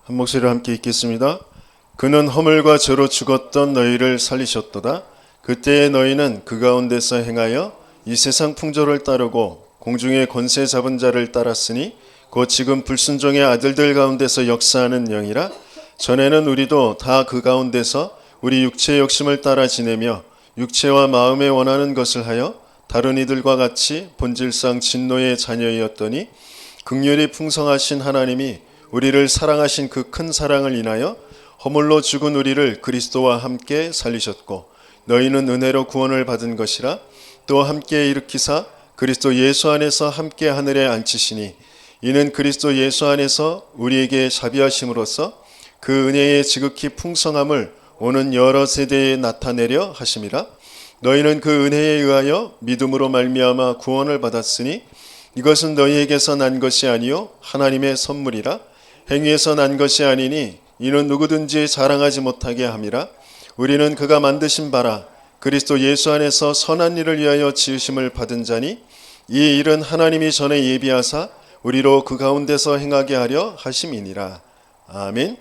한 목소리로 함께 읽겠습니다. 그는 허물과 죄로 죽었던 너희를 살리셨도다. 그때의 너희는 그 가운데서 행하여 이 세상 풍조를 따르고 공중의 권세 잡은 자를 따랐으니 곧 지금 불순종의 아들들 가운데서 역사하는 영이라. 전에는 우리도 다 그 가운데서 우리 육체의 욕심을 따라 지내며 육체와 마음에 원하는 것을 하여 다른 이들과 같이 본질상 진노의 자녀이었더니 긍휼이 풍성하신 하나님이 우리를 사랑하신 그 큰 사랑을 인하여 허물로 죽은 우리를 그리스도와 함께 살리셨고 너희는 은혜로 구원을 받은 것이라. 또 함께 일으키사 그리스도 예수 안에서 함께 하늘에 앉히시니 이는 그리스도 예수 안에서 우리에게 자비하심으로써 그 은혜의 지극히 풍성함을 오는 여러 세대에 나타내려 하심이라. 너희는 그 은혜에 의하여 믿음으로 말미암아 구원을 받았으니 이것은 너희에게서 난 것이 아니요 하나님의 선물이라. 행위에서 난 것이 아니니 이는 누구든지 자랑하지 못하게 함이라. 우리는 그가 만드신 바라 그리스도 예수 안에서 선한 일을 위하여 지으심을 받은 자니 이 일은 하나님이 전에 예비하사 우리로 그 가운데서 행하게 하려 하심이니라. 아멘.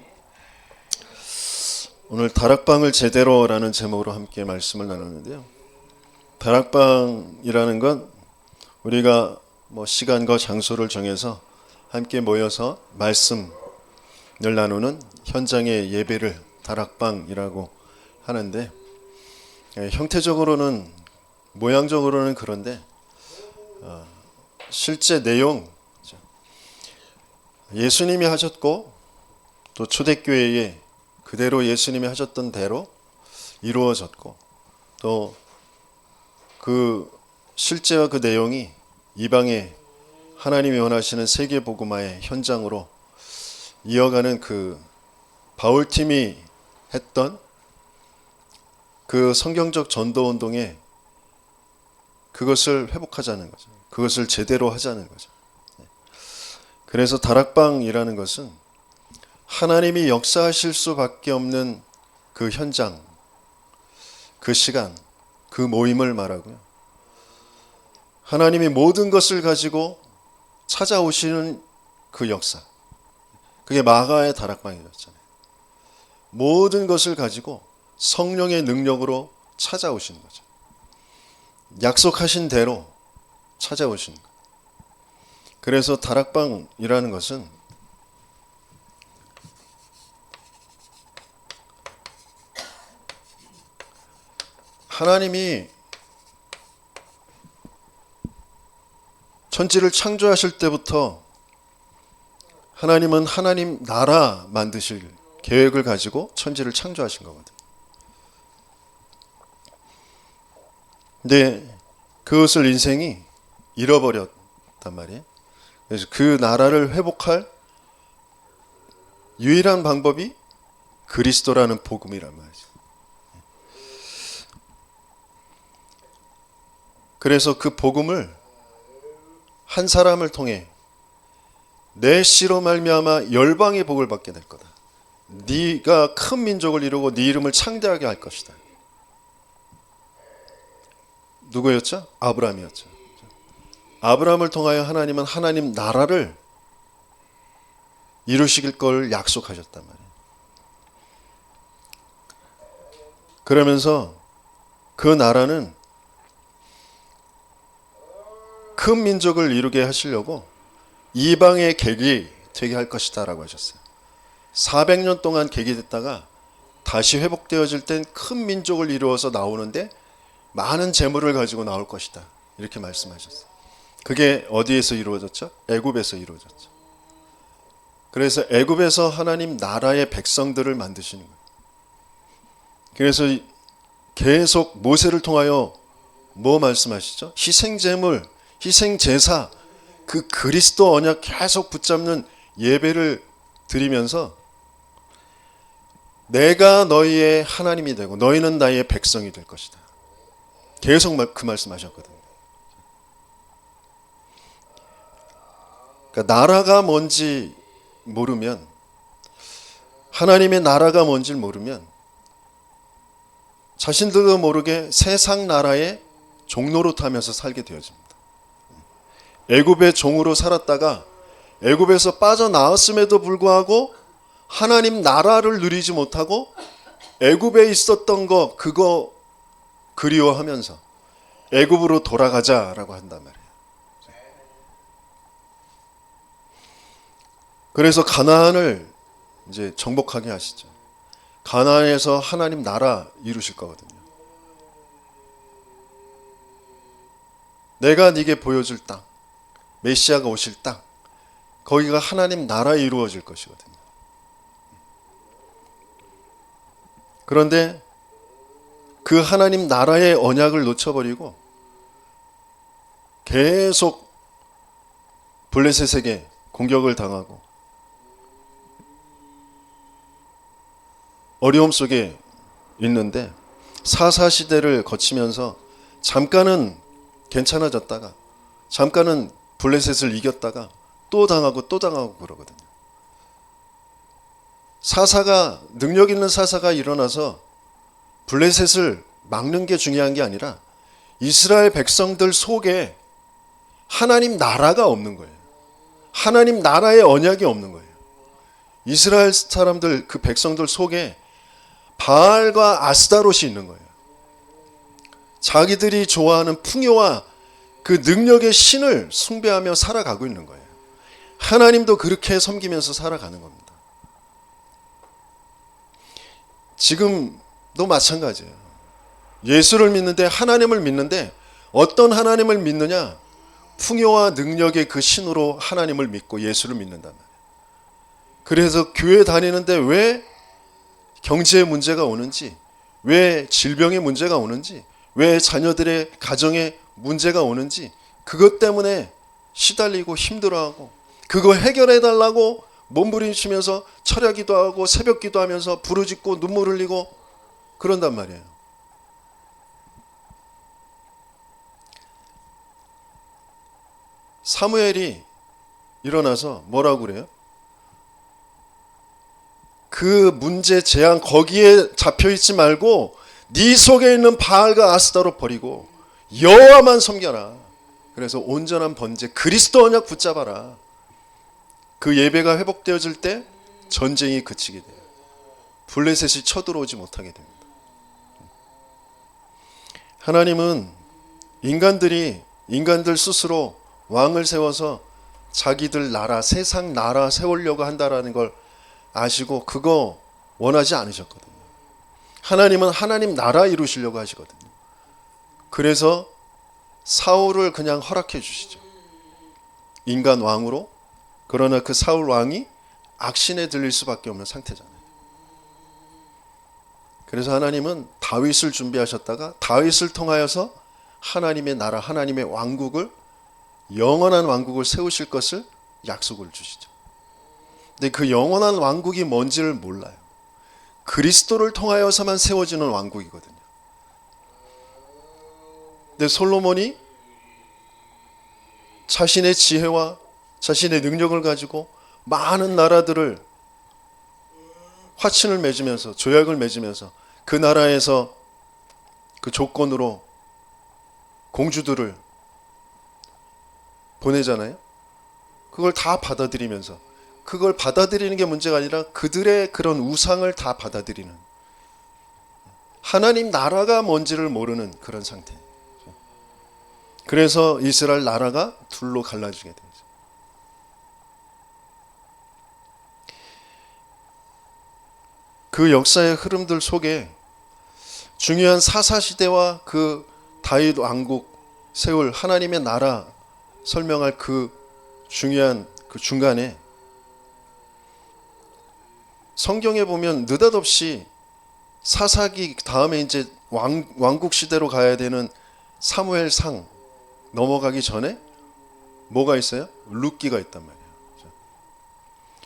오늘 다락방을 제대로라는 제목으로 함께 말씀을 나누는데요. 다락방이라는 건 우리가 시간과 장소를 정해서 함께 모여서 말씀을 나누는 현장의 예배를 다락방이라고 하는데, 형태적으로는 모양적으로는 그런데 실제 내용, 예수님이 하셨고 또 초대교회에 그대로 예수님이 하셨던 대로 이루어졌고 또 그 실제와 그 내용이 이방의 하나님이 원하시는 세계복음화의 현장으로 이어가는 그 바울팀이 했던 그 성경적 전도운동에 그것을 회복하자는 거죠. 그것을 제대로 하자는 거죠. 그래서 다락방이라는 것은 하나님이 역사하실 수밖에 없는 그 현장, 그 시간, 그 모임을 말하고요. 하나님이 모든 것을 가지고 찾아오시는 그 역사, 그게 마가의 다락방이었잖아요. 모든 것을 가지고 성령의 능력으로 찾아오시는 거죠. 약속하신 대로 찾아오시는 거예요. 그래서 다락방이라는 것은 하나님이 천지를 창조하실 때부터 하나님은 하나님 나라 만드실 계획을 가지고 천지를 창조하신 거거든요. 근데 그것을 인생이 잃어버렸단 말이에요. 그래서 그 나라를 회복할 유일한 방법이 그리스도라는 복음이란 말이죠. 그래서 그 복음을 한 사람을 통해 내 씨로 말미암아 열방의 복을 받게 될 거다. 네가 큰 민족을 이루고 네 이름을 창대하게 할 것이다. 누구였죠? 아브라함이었죠. 아브라함을 통하여 하나님은 하나님 나라를 이루실 걸 약속하셨단 말이에요. 그러면서 그 나라는 큰 민족을 이루게 하시려고 이방의 객이 되게 할 것이다 라고 하셨어요. 400년 동안 객이 됐다가 다시 회복되어질 땐 큰 민족을 이루어서 나오는데 많은 재물을 가지고 나올 것이다, 이렇게 말씀하셨어요. 그게 어디에서 이루어졌죠? 애굽에서 이루어졌죠. 그래서 애굽에서 하나님 나라의 백성들을 만드시는 거예요. 그래서 계속 모세를 통하여 뭐 말씀하시죠? 희생제물, 희생제사, 그 그리스도 언약 계속 붙잡는 예배를 드리면서 내가 너희의 하나님이 되고 너희는 나의 백성이 될 것이다. 계속 그 말씀하셨거든요. 그러니까 나라가 뭔지 모르면, 하나님의 나라가 뭔지 모르면 자신들도 모르게 세상 나라의 종로로 타면서 살게 되어집니다. 애굽의 종으로 살았다가 애굽에서 빠져나왔음에도 불구하고 하나님 나라를 누리지 못하고 애굽에 있었던 거 그거 그리워하면서 애굽으로 돌아가자라고 한단 말이에요. 그래서 가나안을 이제 정복하게 하시죠. 가나안에서 하나님 나라 이루실 거거든요. 내가 네게 보여줄 땅, 메시아가 오실 땅, 거기가 하나님 나라 이루어질 것이거든요. 그런데 그 하나님 나라의 언약을 놓쳐버리고 계속 블레셋에게 공격을 당하고 어려움 속에 있는데 사사시대를 거치면서 잠깐은 괜찮아졌다가 잠깐은 블레셋을 이겼다가 또 당하고 또 당하고 그러거든요. 사사가 능력 있는 사사가 일어나서 블레셋을 막는 게 중요한 게 아니라 이스라엘 백성들 속에 하나님 나라가 없는 거예요. 하나님 나라의 언약이 없는 거예요. 이스라엘 사람들 그 백성들 속에 바알과 아스다롯이 있는 거예요. 자기들이 좋아하는 풍요와 그 능력의 신을 숭배하며 살아가고 있는 거예요. 하나님도 그렇게 섬기면서 살아가는 겁니다. 지금도 마찬가지예요. 예수를 믿는데 하나님을 믿는데 어떤 하나님을 믿느냐? 풍요와 능력의 그 신으로 하나님을 믿고 예수를 믿는단 말이에요. 그래서 교회 다니는데 왜 경제의 문제가 오는지, 왜 질병의 문제가 오는지, 왜 자녀들의 가정에 문제가 오는지 그것 때문에 시달리고 힘들어하고 그거 해결해달라고 몸부림치면서 철야기도 하고 새벽기도 하면서 부르짖고 눈물 흘리고 그런단 말이에요. 사무엘이 일어나서 뭐라고 그래요? 그 문제 재앙 거기에 잡혀있지 말고 네 속에 있는 바알과 아스다로 버리고 여호와만 섬겨라. 그래서 온전한 번제 그리스도 언약 붙잡아라. 그 예배가 회복되어질 때 전쟁이 그치게 돼요. 블레셋이 쳐들어오지 못하게 됩니다. 하나님은 인간들 스스로 왕을 세워서 자기들 나라, 세상 나라 세우려고 한다라는 걸 아시고 그거 원하지 않으셨거든요. 하나님은 하나님 나라 이루시려고 하시거든요. 그래서 사울을 그냥 허락해 주시죠. 인간 왕으로. 그러나 그 사울 왕이 악신에 들릴 수밖에 없는 상태잖아요. 그래서 하나님은 다윗을 준비하셨다가 다윗을 통하여서 하나님의 나라, 하나님의 왕국을 영원한 왕국을 세우실 것을 약속을 주시죠. 근데 그 영원한 왕국이 뭔지를 몰라요. 그리스도를 통하여서만 세워지는 왕국이거든요. 근데 솔로몬이 자신의 지혜와 자신의 능력을 가지고 많은 나라들을 화친을 맺으면서 조약을 맺으면서 그 나라에서 그 조건으로 공주들을 보내잖아요. 그걸 다 받아들이면서 그걸 받아들이는 게 문제가 아니라 그들의 그런 우상을 다 받아들이는 하나님 나라가 뭔지를 모르는 그런 상태. 그래서 이스라엘 나라가 둘로 갈라지게 되죠. 그 역사의 흐름들 속에 중요한 사사시대와 그 다윗 왕국 세울 하나님의 나라 설명할 그 중요한 그 중간에 성경에 보면 느닷없이 사사기 다음에 이제 왕국 시대로 가야 되는 사무엘상 넘어가기 전에 뭐가 있어요? 룻기가 있단 말이에요.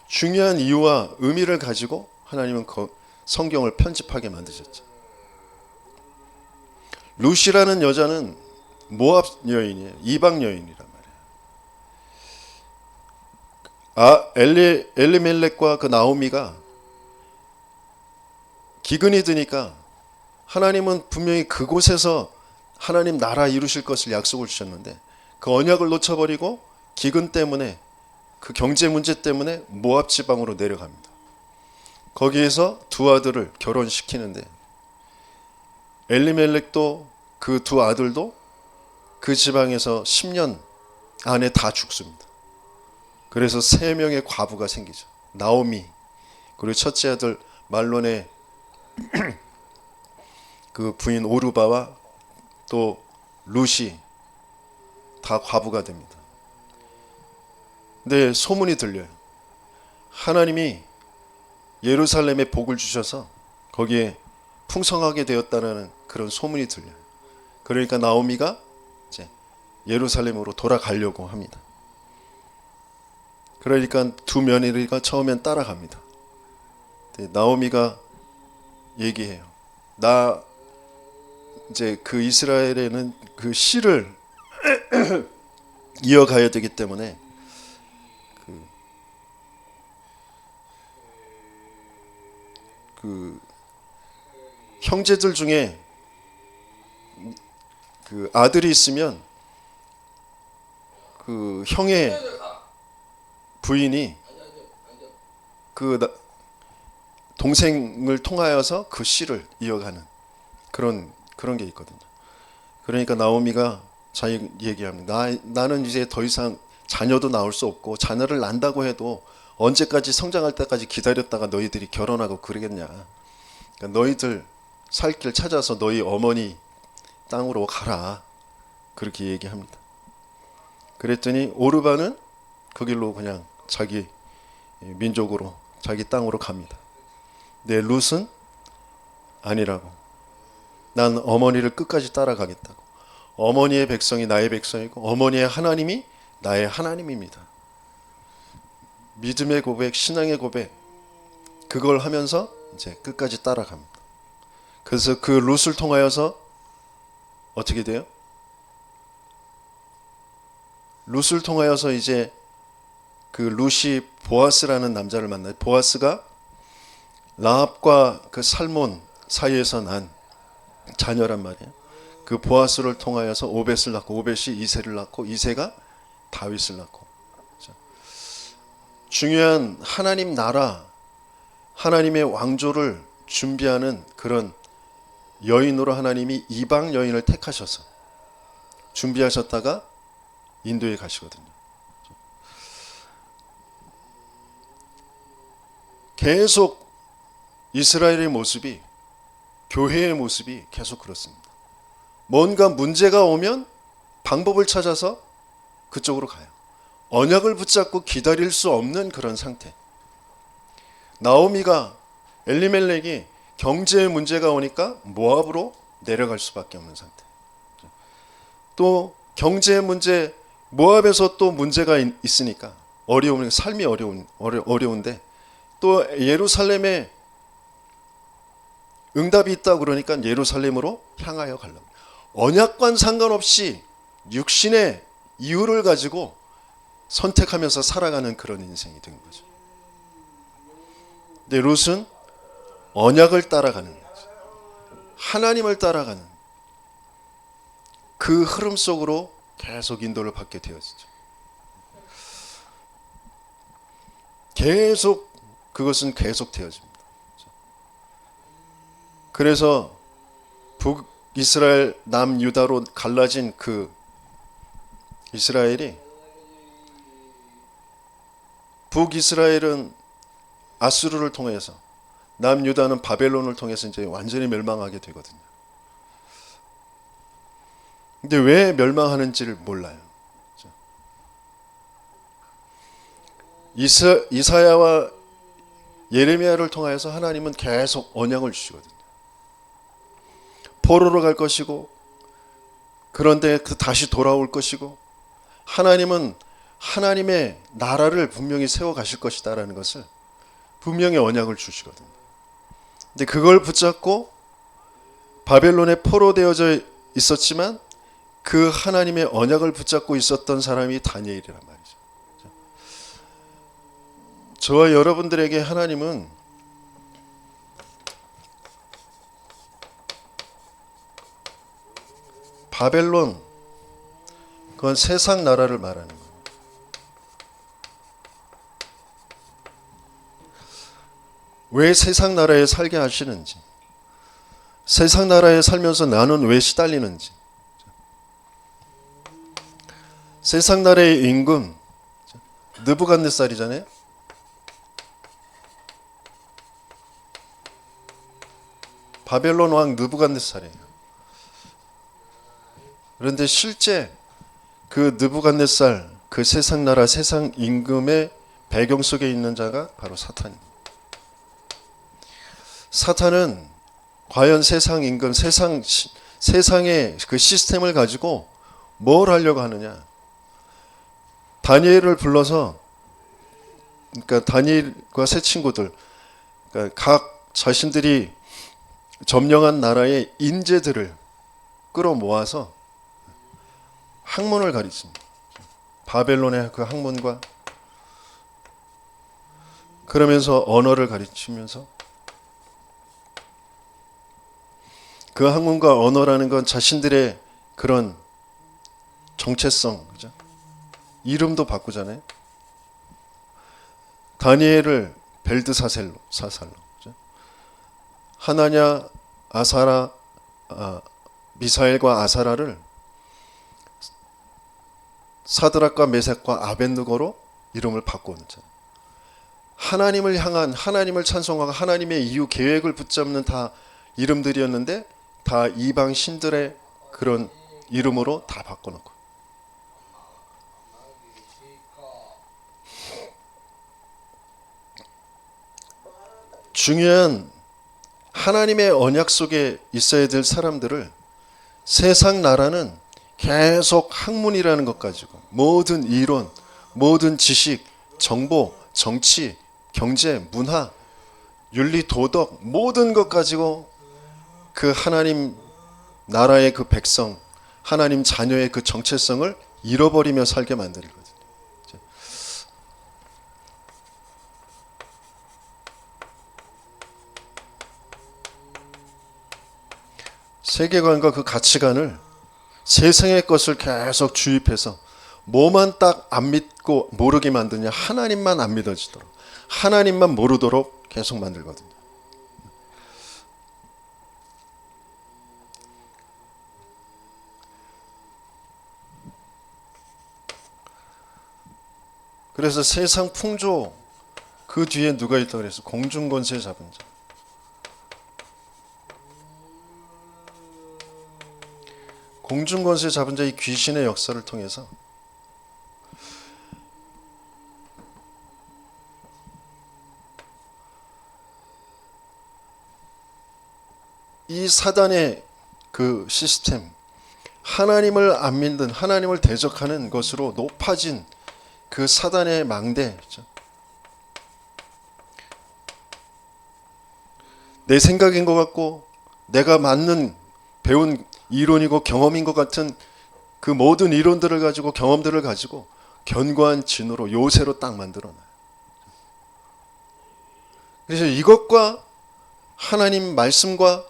중요한 이유와 의미를 가지고 하나님은 성경을 편집하게 만드셨죠. 룻이라는 여자는 모압 여인이에요. 이방 여인이란 말이에요. 엘리멜렉과 그 나오미가 기근이 드니까 하나님은 분명히 그곳에서 하나님 나라 이루실 것을 약속을 주셨는데 그 언약을 놓쳐버리고 기근 때문에 그 경제 문제 때문에 모압 지방으로 내려갑니다. 거기에서 두 아들을 결혼시키는데 엘리멜렉도 그 두 아들도 그 지방에서 10년 안에 다 죽습니다. 그래서 3명의 과부가 생기죠. 나오미, 그리고 첫째 아들 말론의 그 부인 오르바와 또 루시, 다 과부가 됩니다. 근데 소문이 들려요. 하나님이 예루살렘에 복을 주셔서 거기에 풍성하게 되었다는 그런 소문이 들려요. 그러니까 나오미가 이제 예루살렘으로 돌아가려고 합니다. 그러니까 두 며느리가 처음엔 따라갑니다. 나오미가 얘기해요. 나 이제 그 이스라엘에는 그 씨를 이어가야 되기 때문에 그 형제들 중에 그 아들이 있으면 그 형의 부인이 그 동생을 통하여서 그 씨를 이어가는 그런 게 있거든요. 그러니까 나오미가 자기 얘기합니다. 나는 이제 더 이상 자녀도 낳을 수 없고 자녀를 낳는다고 해도 언제까지 성장할 때까지 기다렸다가 너희들이 결혼하고 그러겠냐. 그러니까 너희들 살 길 찾아서 너희 어머니 땅으로 가라. 그렇게 얘기합니다. 그랬더니 오르바는 그 길로 그냥 자기 민족으로 자기 땅으로 갑니다. 근데 룻은 아니라고. 난 어머니를 끝까지 따라가겠다고. 어머니의 백성이 나의 백성이고 어머니의 하나님이 나의 하나님입니다. 믿음의 고백, 신앙의 고백, 그걸 하면서 이제 끝까지 따라갑니다. 그래서 그 룻을 통하여서 어떻게 돼요? 룻을 통하여서 이제 그 룻이 보아스라는 남자를 만나요. 보아스가 라합과 그 살몬 사이에서 난 자녀란 말이에요. 그 보아스를 통하여서 오벳을 낳고 오벳이 이새를 낳고 이새가 다윗을 낳고. 중요한 하나님 나라, 하나님의 왕조를 준비하는 그런 여인으로 하나님이 이방 여인을 택하셔서 준비하셨다가 인도에 가시거든요. 계속 이스라엘의 모습이, 교회의 모습이 계속 그렇습니다. 뭔가 문제가 오면 방법을 찾아서 그쪽으로 가요. 언약을 붙잡고 기다릴 수 없는 그런 상태. 나오미가 엘리멜렉이 경제의 문제가 오니까 모압으로 내려갈 수밖에 없는 상태. 또 경제의 문제, 모압에서 또 문제가 있으니까 어려운, 삶이 어려운데 또 예루살렘에 응답이 있다 그러니까 예루살렘으로 향하여 가려고. 언약과는 상관없이 육신의 이유를 가지고 선택하면서 살아가는 그런 인생이 된 거죠. 근데 룻은 언약을 따라가는 거죠. 하나님을 따라가는 그 흐름 속으로 계속 인도를 받게 되었죠. 계속 그것은 계속 되어집니다. 그래서 북이스라엘 남유다로 갈라진 그 이스라엘이, 북이스라엘은 아수르를 통해서, 남유다는 바벨론을 통해서 이제 완전히 멸망하게 되거든요. 근데 왜 멸망하는지를 몰라요. 이사야와 예레미야를 통하여서 하나님은 계속 언약을 주시거든요. 포로로 갈 것이고, 그런데 다시 돌아올 것이고, 하나님은 하나님의 나라를 분명히 세워 가실 것이다라는 것을 분명히 언약을 주시거든요. 근데 그걸 붙잡고 바벨론에 포로되어져 있었지만 그 하나님의 언약을 붙잡고 있었던 사람이 다니엘이란 말이죠. 저와 여러분들에게 하나님은 바벨론, 그건 세상 나라를 말하는 거예요. 왜 세상 나라에 살게 하시는지, 세상 나라에 살면서 나는 왜 시달리는지, 세상 나라의 임금 느부갓네살이잖아요. 바벨론 왕 느부갓네살이에요. 그런데 실제 그 느부갓네살, 그 세상 나라, 세상 임금의 배경 속에 있는 자가 바로 사탄입니다. 사탄은 과연 세상 임금, 세상의 그 시스템을 가지고 뭘 하려고 하느냐? 다니엘을 불러서, 그러니까 다니엘과 세 친구들, 그러니까 각 자신들이 점령한 나라의 인재들을 끌어모아서 학문을 가르칩니다. 바벨론의 그 학문과, 그러면서 언어를 가르치면서, 그 학문과 언어라는 건 자신들의 그런 정체성, 그죠? 이름도 바꾸잖아요. 다니엘을 벨드사살로, 그죠? 하나냐, 아사라, 미사엘과 아사라를 사드락과 메삭과 아벤느고로 이름을 바꾸는 자. 하나님을 향한, 하나님을 찬송하고 하나님의 이후 계획을 붙잡는 다 이름들이었는데 다 이방 신들의 그런 이름으로 다 바꿔놓고. 중요한 하나님의 언약 속에 있어야 될 사람들을 세상 나라는 계속 학문이라는 것 가지고 모든 이론, 모든 지식, 정보, 정치, 경제, 문화, 윤리, 도덕 모든 것 가지고 그 하나님 나라의 그 백성, 하나님 자녀의 그 정체성을 잃어버리며 살게 만들거든요. 세계관과 그 가치관을 세상의 것을 계속 주입해서 뭐만 딱 안 믿고 모르게 만드냐, 하나님만 안 믿어지도록, 하나님만 모르도록 계속 만들거든요. 그래서 세상 풍조 그 뒤에 누가 있다고 그랬어? 공중권세 잡은 자. 공중권세 잡은 자의 귀신의 역사를 통해서 이 사단의 그 시스템, 하나님을 안 믿는, 하나님을 대적하는 것으로 높아진 그 사단의 망대, 내 생각인 것 같고 내가 맞는 배운 이론이고 경험인 것 같은 그 모든 이론들을 가지고, 경험들을 가지고 견고한 진으로, 요새로 딱 만들어놔요. 그래서 이것과 하나님 말씀과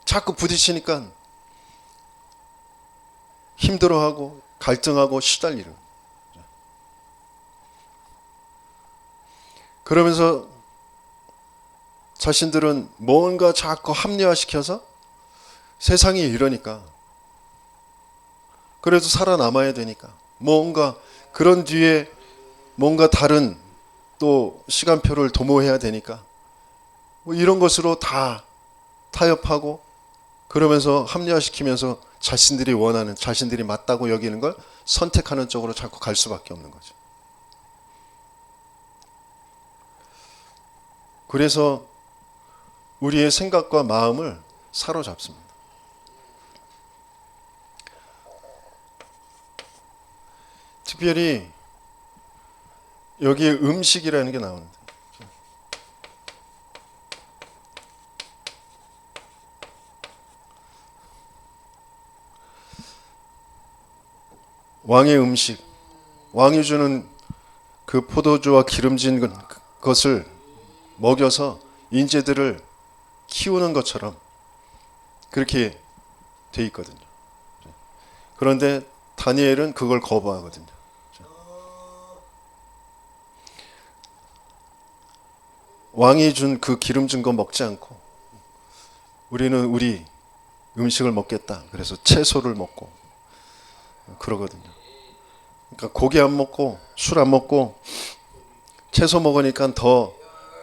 자꾸 부딪히니까 힘들어하고 갈등하고 시달리는. 그러면서 자신들은 뭔가 자꾸 합리화시켜서 세상이 이러니까, 그래도 살아남아야 되니까 뭔가 그런 뒤에 뭔가 다른 또 시간표를 도모해야 되니까 뭐 이런 것으로 다 타협하고, 그러면서 합리화시키면서 자신들이 원하는, 자신들이 맞다고 여기는 걸 선택하는 쪽으로 자꾸 갈 수밖에 없는 거죠. 그래서 우리의 생각과 마음을 사로잡습니다. 특별히 여기에 음식이라는 게 나오는데, 왕의 음식, 왕이 주는 그 포도주와 기름진 것을 먹여서 인재들을 키우는 것처럼 그렇게 돼 있거든요. 그런데 다니엘은 그걸 거부하거든요. 왕이 준 그 기름진 거 먹지 않고 우리는 우리 음식을 먹겠다. 그래서 채소를 먹고 그러거든요. 그러니까 고기 안 먹고 술 안 먹고 채소 먹으니까 더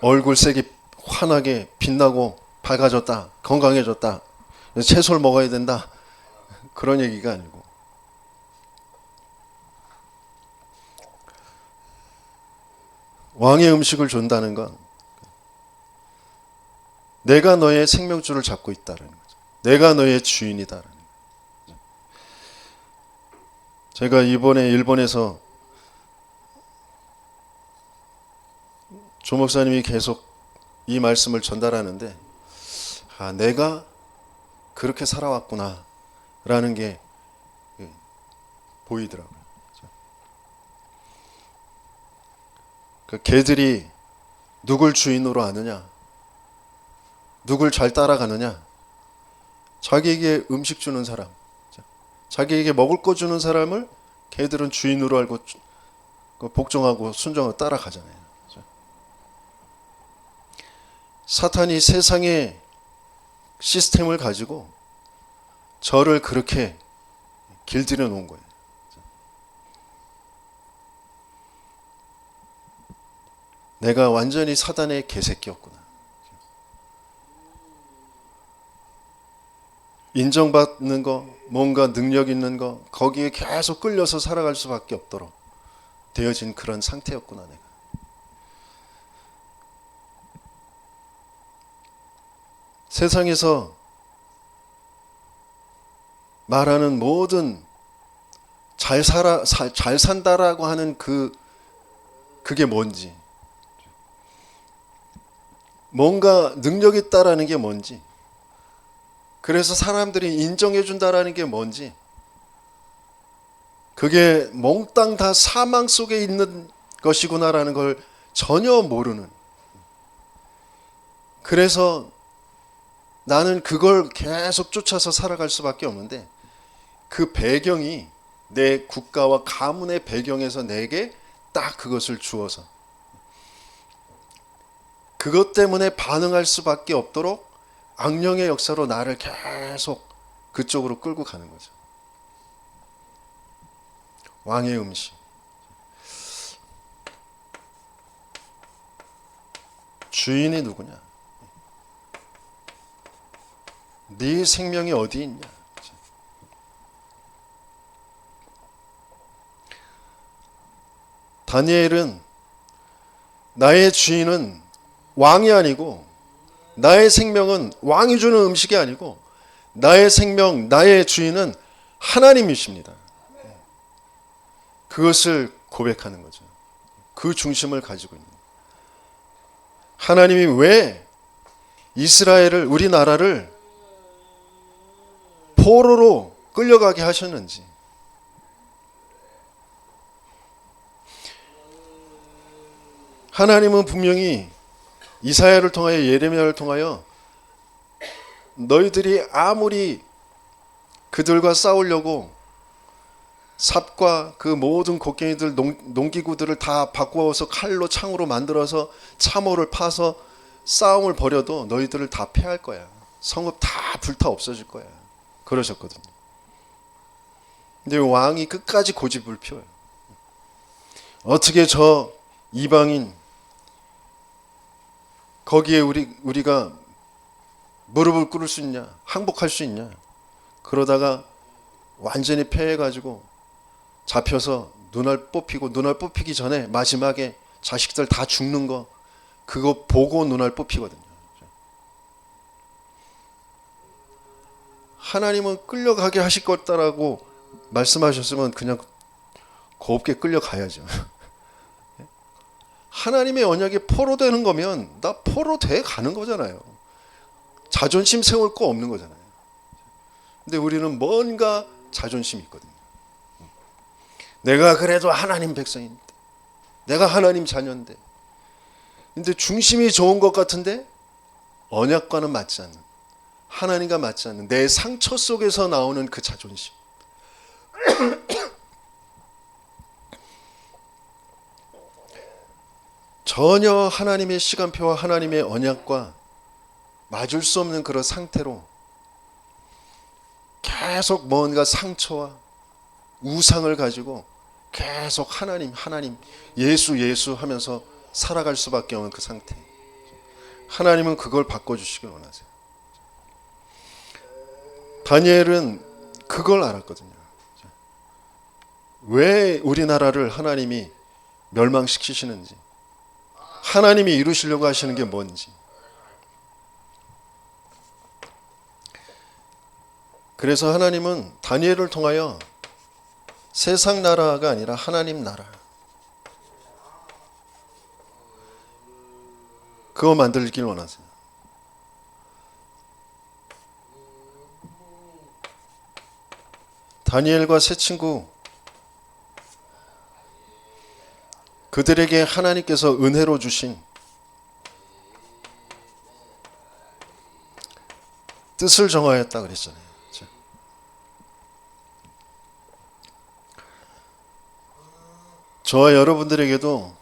얼굴색이 환하게 빛나고 밝아졌다. 건강해졌다. 채소를 먹어야 된다. 그런 얘기가 아니고 왕의 음식을 준다는 건 내가 너의 생명줄을 잡고 있다는 거죠. 내가 너의 주인이다라는 거죠. 제가 이번에 일본에서 조 목사님이 계속 이 말씀을 전달하는데 내가 그렇게 살아왔구나 라는 게 보이더라고요. 그 개들이 누굴 주인으로 아느냐, 누굴 잘 따라가느냐, 자기에게 음식 주는 사람, 자기에게 먹을 거 주는 사람을 개들은 주인으로 알고 복종하고 순종하고 따라가잖아요. 사탄이 세상의 시스템을 가지고 저를 그렇게 길들여 놓은 거예요. 내가 완전히 사단의 개새끼였구나. 인정받는 거, 뭔가 능력 있는 거, 거기에 계속 끌려서 살아갈 수밖에 없도록 되어진 그런 상태였구나, 내가. 세상에서 말하는 모든 잘 산다라고 하는 그게 뭔지, 뭔가 능력 있다라는 게 뭔지, 그래서 사람들이 인정해 준다라는 게 뭔지, 그게 몽땅 다 사망 속에 있는 것이구나라는 걸 전혀 모르는, 그래서 나는 그걸 계속 쫓아서 살아갈 수밖에 없는데 그 배경이 내 국가와 가문의 배경에서 내게 딱 그것을 주어서 그것 때문에 반응할 수밖에 없도록 악령의 역사로 나를 계속 그쪽으로 끌고 가는 거죠. 왕의 음식. 주인이 누구냐? 네 생명이 어디 있냐? 다니엘은 나의 주인은 왕이 아니고 나의 생명은 왕이 주는 음식이 아니고 나의 생명, 나의 주인은 하나님이십니다. 그것을 고백하는 거죠. 그 중심을 가지고 있는. 하나님이 왜 이스라엘을, 우리나라를 포로로 끌려가게 하셨는지, 하나님은 분명히 이사야를 통하여, 예레미야를 통하여 너희들이 아무리 그들과 싸우려고 삽과 그 모든 곡괭이들, 농기구들을 다 바꾸어서 칼로 창으로 만들어서 참호를 파서 싸움을 벌여도 너희들을 다 패할 거야. 성읍 다 불타 없어질 거야. 그러셨거든요. 근데 왕이 끝까지 고집을 피워요. 어떻게 저 이방인 거기에 우리가 무릎을 꿇을 수 있냐, 항복할 수 있냐. 그러다가 완전히 패해가지고 잡혀서 눈알 뽑히고, 눈알 뽑히기 전에 마지막에 자식들 다 죽는 거, 그거 보고 눈알 뽑히거든요. 하나님은 끌려가게 하실 거다라고 말씀하셨으면 그냥 곱게 끌려가야죠. 하나님의 언약이 포로되는 거면 나 포로돼 가는 거잖아요. 자존심 세울 거 없는 거잖아요. 근데 우리는 뭔가 자존심이 있거든요. 내가 그래도 하나님 백성인데, 내가 하나님 자녀인데, 근데 중심이 좋은 것 같은데 언약과는 맞지 않는, 하나님과 맞지 않는 내 상처 속에서 나오는 그 자존심. 전혀 하나님의 시간표와 하나님의 언약과 맞을 수 없는 그런 상태로 계속 뭔가 상처와 우상을 가지고 계속 하나님 예수 하면서 살아갈 수밖에 없는 그 상태. 하나님은 그걸 바꿔주시길 원하세요. 다니엘은 그걸 알았거든요. 왜 우리나라를 하나님이 멸망시키시는지, 하나님이 이루시려고 하시는 게 뭔지. 그래서 하나님은 다니엘을 통하여 세상 나라가 아니라 하나님 나라, 그거 만들길 원하세요. 다니엘과 세 친구, 그들에게 하나님께서 은혜로 주신 뜻을 정하였다 그랬잖아요. 저와 여러분들에게도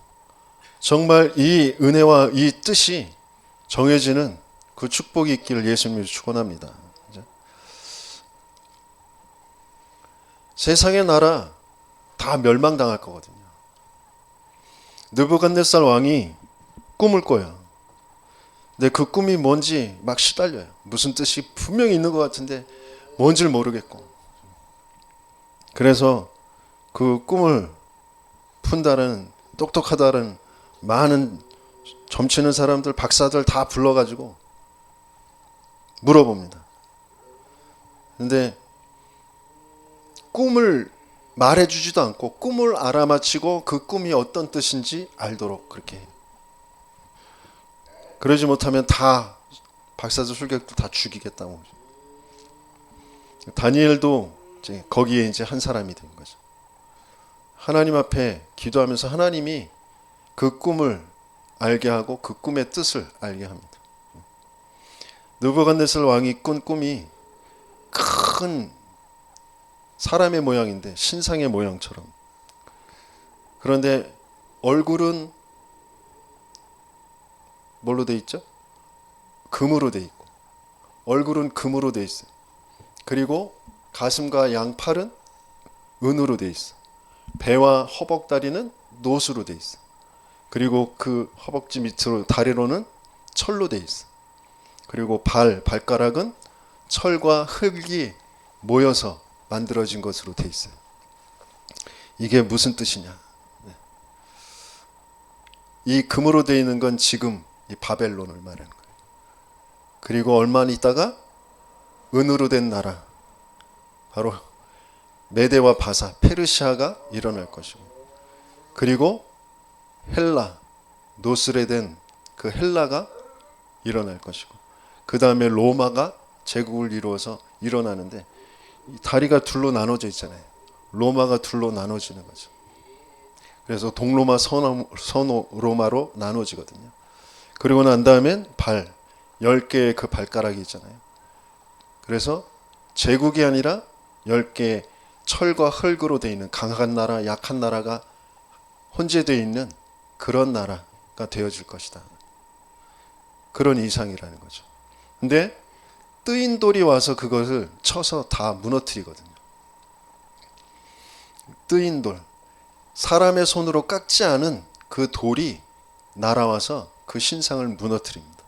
정말 이 은혜와 이 뜻이 정해지는 그 축복이 있기를 예수님이 축원합니다. 세상의 나라 다 멸망당할 거거든요. 느부갓네살 왕이 꿈을 꿔요. 근데 그 꿈이 뭔지 막 시달려요. 무슨 뜻이 분명히 있는 것 같은데 뭔지를 모르겠고. 그래서 그 꿈을 푼다는, 똑똑하다는 많은 점치는 사람들, 박사들 다 불러가지고 물어봅니다. 근데 꿈을 말해주지도 않고 꿈을 알아맞히고 그 꿈이 어떤 뜻인지 알도록 그렇게 해요. 그러지 못하면 다 박사들, 술객도 다 죽이겠다고. 다니엘도 이제 거기에 이제 한 사람이 된 거죠. 하나님 앞에 기도하면서 하나님이 그 꿈을 알게 하고 그 꿈의 뜻을 알게 합니다. 느부갓네살 왕이 꾼 꿈이 큰 사람의 모양인데 신상의 모양처럼. 그런데 얼굴은 뭘로 돼 있죠? 금으로 돼 있고, 얼굴은 금으로 돼 있어요. 그리고 가슴과 양팔은 은으로 돼 있어. 배와 허벅다리는 노수로 돼 있어. 그리고 그 허벅지 밑으로 다리로는 철로 돼 있어. 그리고 발가락은 철과 흙이 모여서 만들어진 것으로 돼 있어요. 이게 무슨 뜻이냐? 이 금으로 돼 있는 건 지금 이 바벨론을 말하는 거예요. 그리고 얼마 있다가 은으로 된 나라, 바로 메데와 바사, 페르시아가 일어날 것이고, 그리고 헬라, 노스레 된 그 헬라가 일어날 것이고, 그 다음에 로마가 제국을 이루어서 일어나는데, 다리가 둘로 나눠져 있잖아요. 로마가 둘로 나눠지는 거죠. 그래서 동로마, 서로마로 나눠지거든요. 그리고 난 다음엔 10개의 그 발가락이 있잖아요. 그래서 제국이 아니라 10개의 철과 흙으로 되어 있는 강한 나라, 약한 나라가 혼재되어 있는 그런 나라가 되어질 것이다. 그런 이상이라는 거죠. 근데 뜨인 돌이 와서 그것을 쳐서 다 무너뜨리거든요. 뜨인 돌, 사람의 손으로 깎지 않은 그 돌이 날아와서 그 신상을 무너뜨립니다.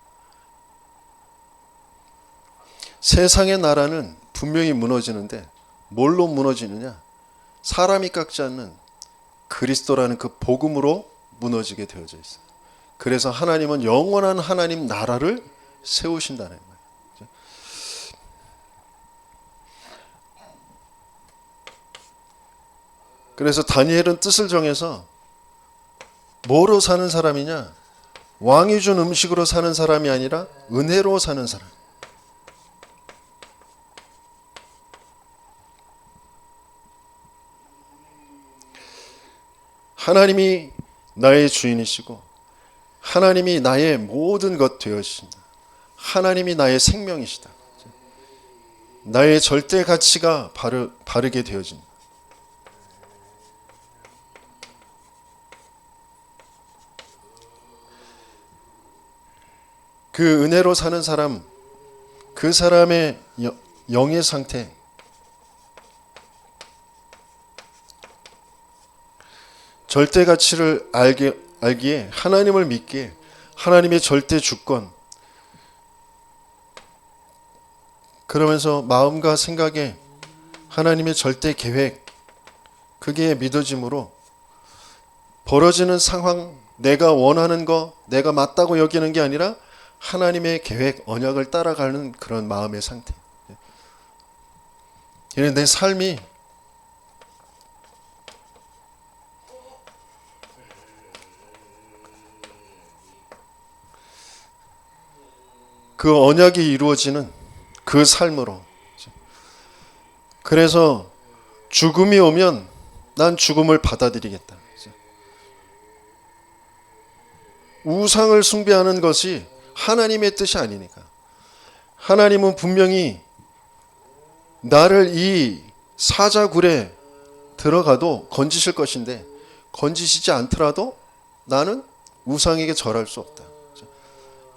세상의 나라는 분명히 무너지는데 뭘로 무너지느냐? 사람이 깎지 않는 그리스도라는 그 복음으로 무너지게 되어져 있어요. 그래서 하나님은 영원한 하나님 나라를 세우신다는 거예요. 그래서 다니엘은 뜻을 정해서 뭐로 사는 사람이냐? 왕이 준 음식으로 사는 사람이 아니라 은혜로 사는 사람. 하나님이 나의 주인이시고 하나님이 나의 모든 것 되어주신다. 하나님이 나의 생명이시다. 나의 절대 가치가 바르게 되어진다. 그 은혜로 사는 사람, 그 사람의 영의 상태, 절대 가치를 알기에, 하나님을 믿기에, 하나님의 절대 주권, 그러면서 마음과 생각에 하나님의 절대 계획, 그게 믿어짐으로 벌어지는 상황, 내가 원하는 거, 내가 맞다고 여기는 게 아니라 하나님의 계획, 언약을 따라가는 그런 마음의 상태. 내 삶이 그 언약이 이루어지는 그 삶으로. 그래서 죽음이 오면 난 죽음을 받아들이겠다. 우상을 숭배하는 것이 하나님의 뜻이 아니니까. 하나님은 분명히 나를 이 사자굴에 들어가도 건지실 것인데, 건지시지 않더라도 나는 우상에게 절할 수 없다.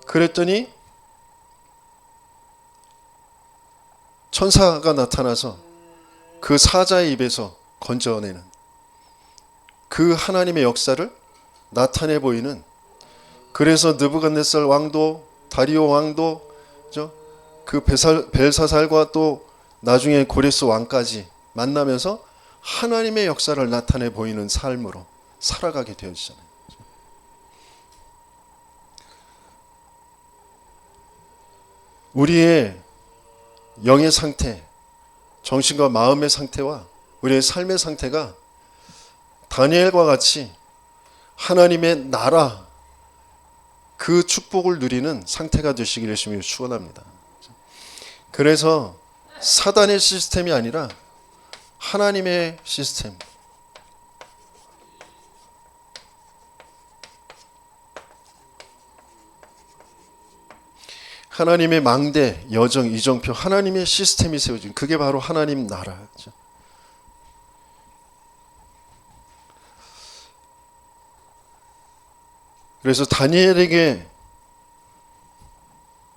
그랬더니 천사가 나타나서 그 사자의 입에서 건져내는 그 하나님의 역사를 나타내 보이는, 그래서 느부갓네살 왕도, 다리오 왕도, 그 벨사살과 또 나중에 고레스 왕까지 만나면서 하나님의 역사를 나타내 보이는 삶으로 살아가게 되어지잖아요. 우리의 영의 상태, 정신과 마음의 상태와 우리의 삶의 상태가 다니엘과 같이 하나님의 나라, 그 축복을 누리는 상태가 되시길 열심히 축원합니다. 그래서 사단의 시스템이 아니라 하나님의 시스템, 하나님의 망대, 여정, 이정표, 하나님의 시스템이 세워진, 그게 바로 하나님 나라죠. 그래서 다니엘에게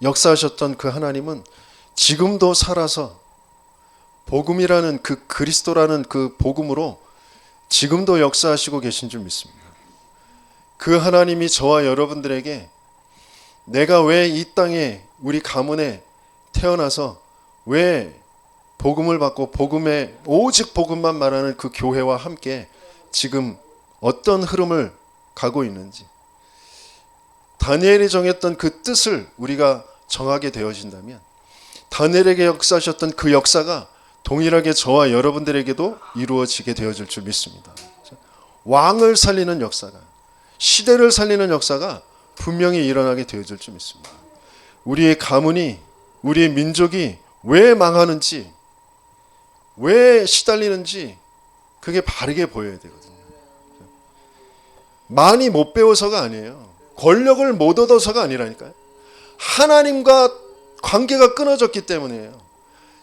역사하셨던 그 하나님은 지금도 살아서 복음이라는 그 그리스도라는 그 복음으로 지금도 역사하시고 계신 줄 믿습니다. 그 하나님이 저와 여러분들에게 내가 왜 이 땅에, 우리 가문에 태어나서 왜 복음을 받고 복음에 오직 복음만 말하는 그 교회와 함께 지금 어떤 흐름을 가고 있는지, 다니엘이 정했던 그 뜻을 우리가 정하게 되어진다면 다니엘에게 역사하셨던 그 역사가 동일하게 저와 여러분들에게도 이루어지게 되어질 줄 믿습니다. 왕을 살리는 역사가, 시대를 살리는 역사가 분명히 일어나게 되어질 줄 믿습니다. 우리의 가문이, 우리의 민족이 왜 망하는지, 왜 시달리는지 그게 바르게 보여야 되거든요. 많이 못 배워서가 아니에요. 권력을 못 얻어서가 아니라니까요. 하나님과 관계가 끊어졌기 때문이에요.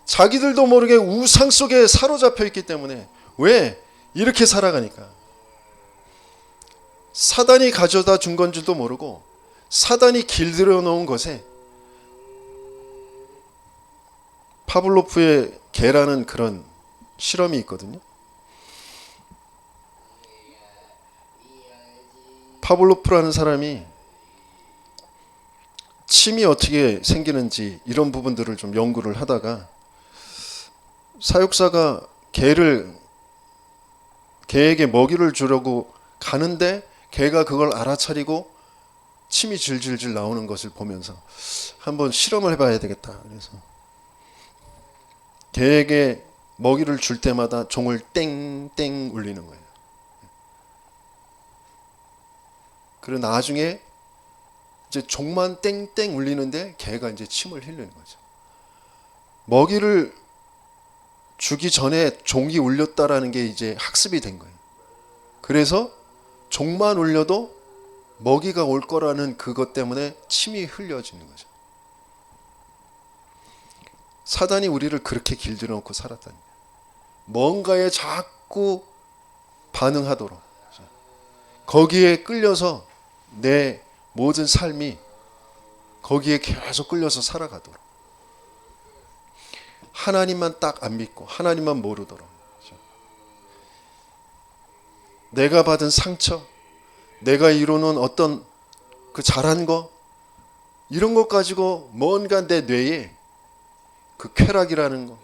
자기들도 모르게 우상 속에 사로잡혀 있기 때문에. 왜? 이렇게 살아가니까. 사단이 가져다 준 건 줄도 모르고 사단이 길들여 놓은 것에, 파블로프의 개라는 그런 실험이 있거든요. 파블로프라는 사람이 침이 어떻게 생기는지 이런 부분들을 좀 연구를 하다가 사육사가 개에게 먹이를 주려고 가는데 개가 그걸 알아차리고 침이 질질질 나오는 것을 보면서 한번 실험을 해봐야 되겠다. 그래서 개에게 먹이를 줄 때마다 종을 땡땡 울리는 거예요. 그리고 나중에 이제 종만 땡땡 울리는데 개가 이제 침을 흘리는 거죠. 먹이를 주기 전에 종이 울렸다라는 게 이제 학습이 된 거예요. 그래서 종만 울려도 먹이가 올 거라는 그것 때문에 침이 흘려지는 거죠. 사단이 우리를 그렇게 길들여 놓고 살았다니. 뭔가에 자꾸 반응하도록, 거기에 끌려서 내 모든 삶이 거기에 계속 끌려서 살아가도록. 하나님만 딱 안 믿고 하나님만 모르도록. 내가 받은 상처, 내가 이루는 어떤 그 잘한 거, 이런 것 가지고 뭔가 내 뇌에 그 쾌락이라는 거,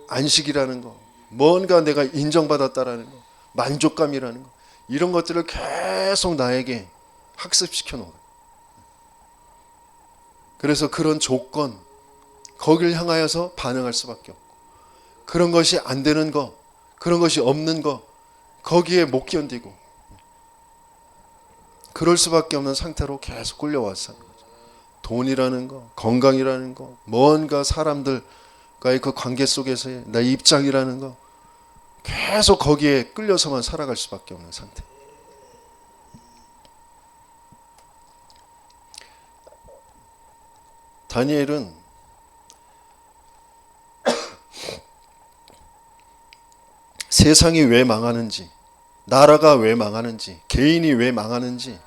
안식이라는 거, 뭔가 내가 인정받았다라는 거, 만족감이라는 거, 이런 것들을 계속 나에게 학습시켜 놓은 거예요. 그래서 그런 조건, 거기를 향하여서 반응할 수밖에 없고, 그런 것이 안 되는 거, 그런 것이 없는 거, 거기에 못 견디고 그럴 수밖에 없는 상태로 계속 끌려왔어요. 돈이라는 거, 건강이라는 거, 뭔가 사람들과의 그 관계 속에서의 나의 입장이라는 거, 계속 거기에 끌려서만 살아갈 수밖에 없는 상태. 다니엘은 세상이 왜 망하는지, 나라가 왜 망하는지, 개인이 왜 망하는지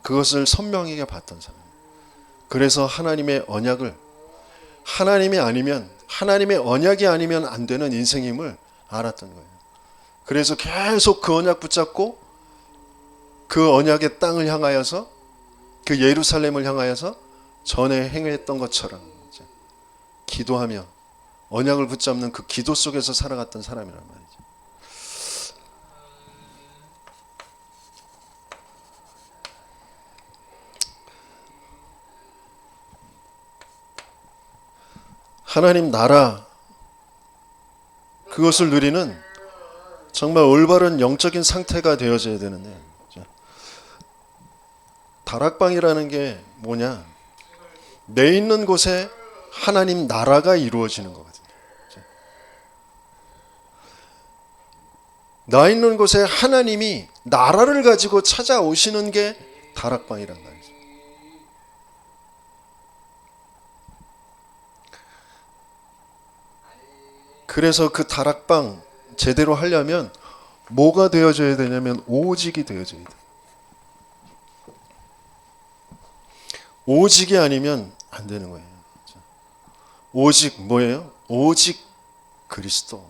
그것을 선명하게 봤던 사람이에요. 그래서 하나님의 언약을, 하나님이 아니면, 하나님의 언약이 아니면 안 되는 인생임을 알았던 거예요. 그래서 계속 그 언약 붙잡고 그 언약의 땅을 향하여서, 그 예루살렘을 향하여서 전에 행했던 것처럼 기도하며 언약을 붙잡는 그 기도 속에서 살아갔던 사람이란 말이죠. 하나님 나라, 그것을 누리는 정말 올바른 영적인 상태가 되어져야 되는데, 다락방이라는 게 뭐냐? 내 있는 곳에 하나님 나라가 이루어지는 거거든요. 나 있는 곳에 하나님이 나라를 가지고 찾아오시는 게 다락방이란 말이죠. 그래서 그 다락방 제대로 하려면 뭐가 되어져야 되냐면 오직이 되어져야 돼. 오직이 아니면 안 되는 거예요. 오직 뭐예요? 오직 그리스도,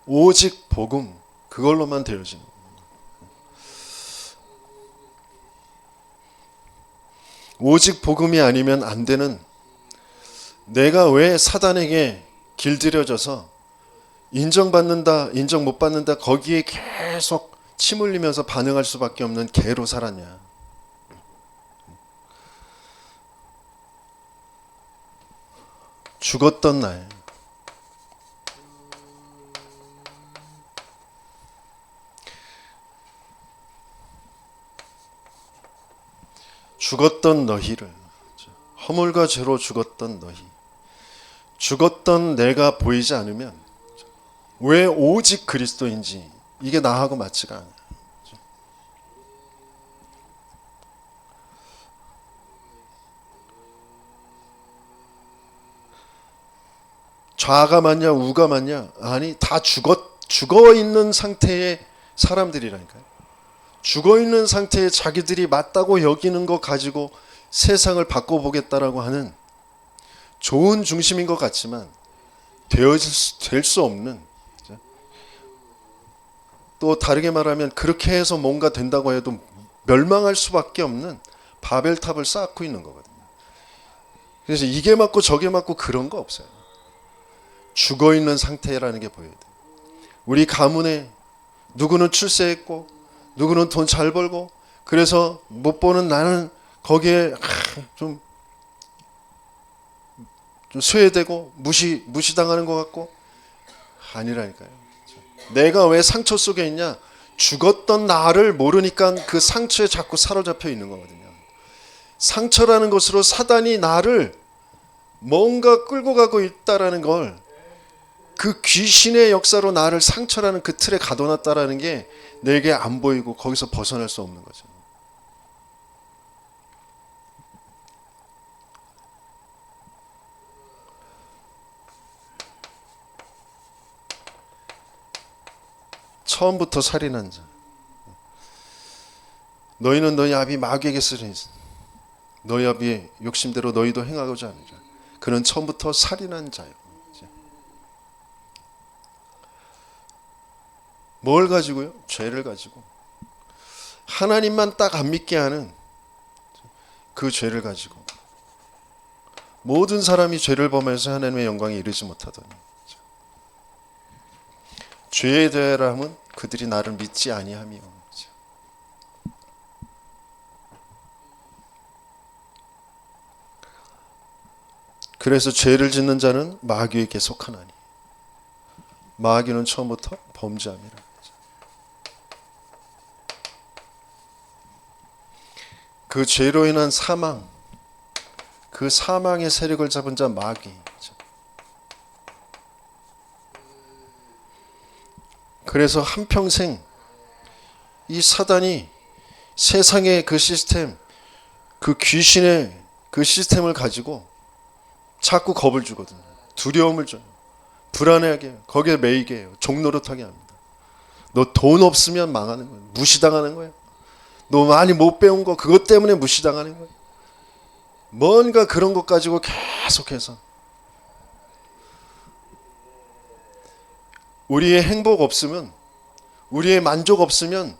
오직 복음, 그걸로만 되어지는 거예요. 오직 복음이 아니면 안 되는, 내가 왜 사단에게 길들여져서 인정받는다, 인정 못 받는다, 거기에 계속 침 흘리면서 반응할 수밖에 없는 개로 살았냐. 죽었던 날, 죽었던 너희를, 허물과 죄로 죽었던 너희, 죽었던 내가 보이지 않으면 왜 오직 그리스도인지 이게 나하고 맞지가 않아요. 좌가 맞냐 우가 맞냐? 아니, 다 죽어 있는 상태의 사람들이라니까요. 죽어 있는 상태에 자기들이 맞다고 여기는 거 가지고 세상을 바꿔보겠다라고 하는 좋은 중심인 것 같지만 될 수 없는, 또 다르게 말하면 그렇게 해서 뭔가 된다고 해도 멸망할 수밖에 없는 바벨탑을 쌓고 있는 거거든요. 그래서 이게 맞고 저게 맞고 그런 거 없어요. 죽어 있는 상태라는 게 보여야 돼요. 우리 가문에 누구는 출세했고 누구는 돈 잘 벌고, 그래서 못 보는 나는 거기에 좀 쇠되고 무시당하는 것 같고, 아니라니까요. 내가 왜 상처 속에 있냐? 죽었던 나를 모르니까 그 상처에 자꾸 사로잡혀 있는 거거든요. 상처라는 것으로 사단이 나를 뭔가 끌고 가고 있다라는 걸, 그 귀신의 역사로 나를 상처라는 그 틀에 가둬놨다라는 게 내게 안 보이고 거기서 벗어날 수 없는 거죠. 처음부터 살인한 자, 너희는 너희 아비 마귀에게 쓰리니 너희 아비의 욕심대로 너희도 행하고자 하는 자. 그는 처음부터 살인한 자요. 뭘 가지고요? 죄를 가지고. 하나님만 딱 안 믿게 하는 그 죄를 가지고. 모든 사람이 죄를 범해서 하나님의 영광에 이르지 못하더니 죄에 대하여는 그들이 나를 믿지 아니하며. 그래서 죄를 짓는 자는 마귀에게 속하나니 마귀는 처음부터 범죄함이라. 그 죄로 인한 사망, 그 사망의 세력을 잡은 자 마귀. 그래서 한평생 이 사단이 세상의 그 시스템, 그 귀신의 그 시스템을 가지고 자꾸 겁을 주거든요. 두려움을 줘요. 불안해하게 해요. 거기에 매이게 해요. 종노릇하게 합니다. 너 돈 없으면 망하는 거예요. 무시당하는 거예요. 너 많이 못 배운 거 그것 때문에 무시당하는 거예요. 뭔가 그런 것 가지고 계속해서 우리의 행복 없으면, 우리의 만족 없으면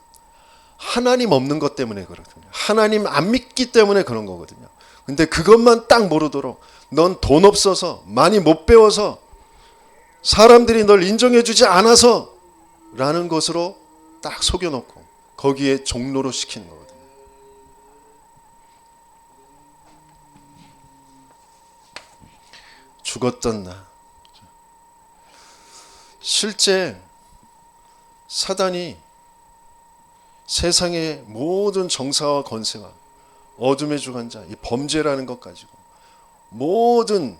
하나님 없는 것 때문에 그렇거든요. 하나님 안 믿기 때문에 그런 거거든요. 근데 그것만 딱 모르도록 넌 돈 없어서, 많이 못 배워서, 사람들이 널 인정해 주지 않아서 라는 것으로 딱 속여놓고 거기에 종로로 시키는 거거든요. 죽었던 나. 실제 사단이 세상의 모든 정사와 권세와 어둠의 주관자, 이 범죄라는 것 가지고 모든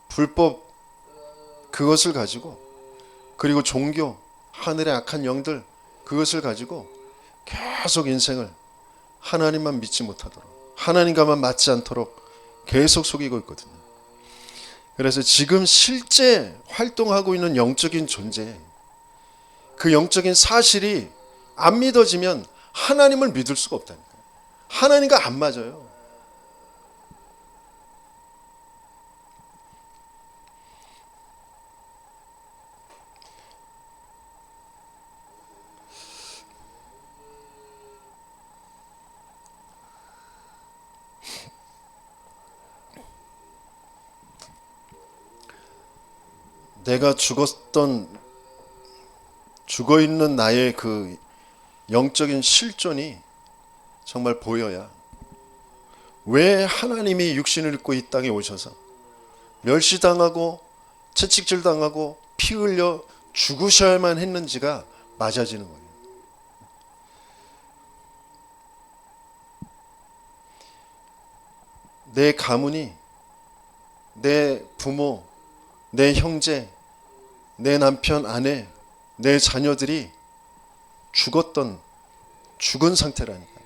불법 그것을 가지고, 그리고 종교, 하늘의 악한 영들 그것을 가지고 계속 인생을 하나님만 믿지 못하도록, 하나님과만 맞지 않도록 계속 속이고 있거든요. 그래서 지금 실제 활동하고 있는 영적인 존재, 그 영적인 사실이 안 믿어지면 하나님을 믿을 수가 없다니까요. 하나님과 안 맞아요. 내가 죽어있는 나의 그 영적인 실존이 정말 보여야, 왜 하나님이 육신을 입고 이 땅에 오셔서 멸시당하고 채찍질당하고 피 흘려 죽으셔야만 했는지가 맞아지는 거예요. 내 가문이, 내 부모, 내 형제, 내 남편, 아내, 내 자녀들이 죽은 상태라니까요.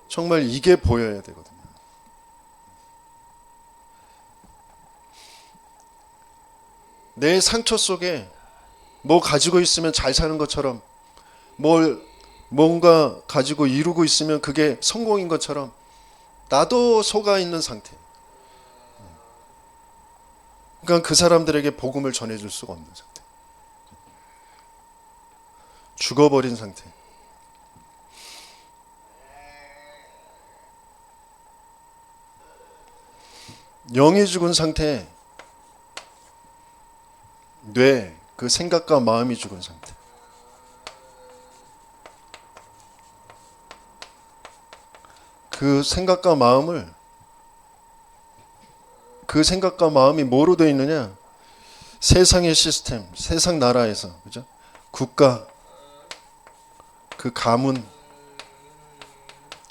정말 이게 보여야 되거든요. 내 상처 속에 뭐 가지고 있으면 잘 사는 것처럼, 뭔가 가지고 이루고 있으면 그게 성공인 것처럼 나도 속아 있는 상태. 그러니까 그 사람들에게 복음을 전해줄 수가 없는 상태. 죽어버린 상태. 영이 죽은 상태. 뇌, 그 생각과 마음이 죽은 상태. 그 생각과 마음이 뭐로 되어 있느냐? 세상의 시스템, 세상 나라에서, 그죠? 국가, 그 가문,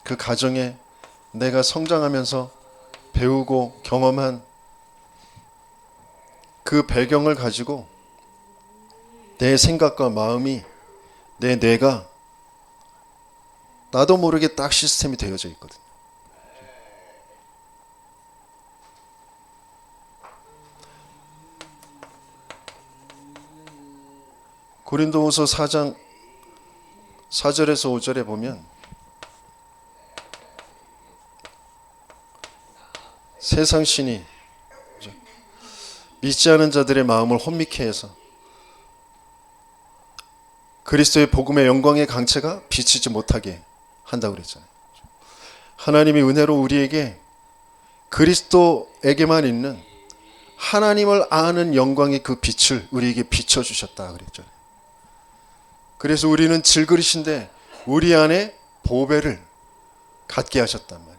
그 가정에 내가 성장하면서 배우고 경험한 그 배경을 가지고 내 생각과 마음이, 내 뇌가 나도 모르게 딱 시스템이 되어져 있거든요. 고린도후서 4장 4절에서 5절에 보면 세상 신이 믿지 않은 자들의 마음을 혼미케 해서 그리스도의 복음의 영광의 강체가 비치지 못하게 한다고 그랬잖아요. 하나님이 은혜로 우리에게 그리스도에게만 있는 하나님을 아는 영광의 그 빛을 우리에게 비춰주셨다 그랬잖아요. 그래서 우리는 질그릇인데 우리 안에 보배를 갖게 하셨단 말이에요.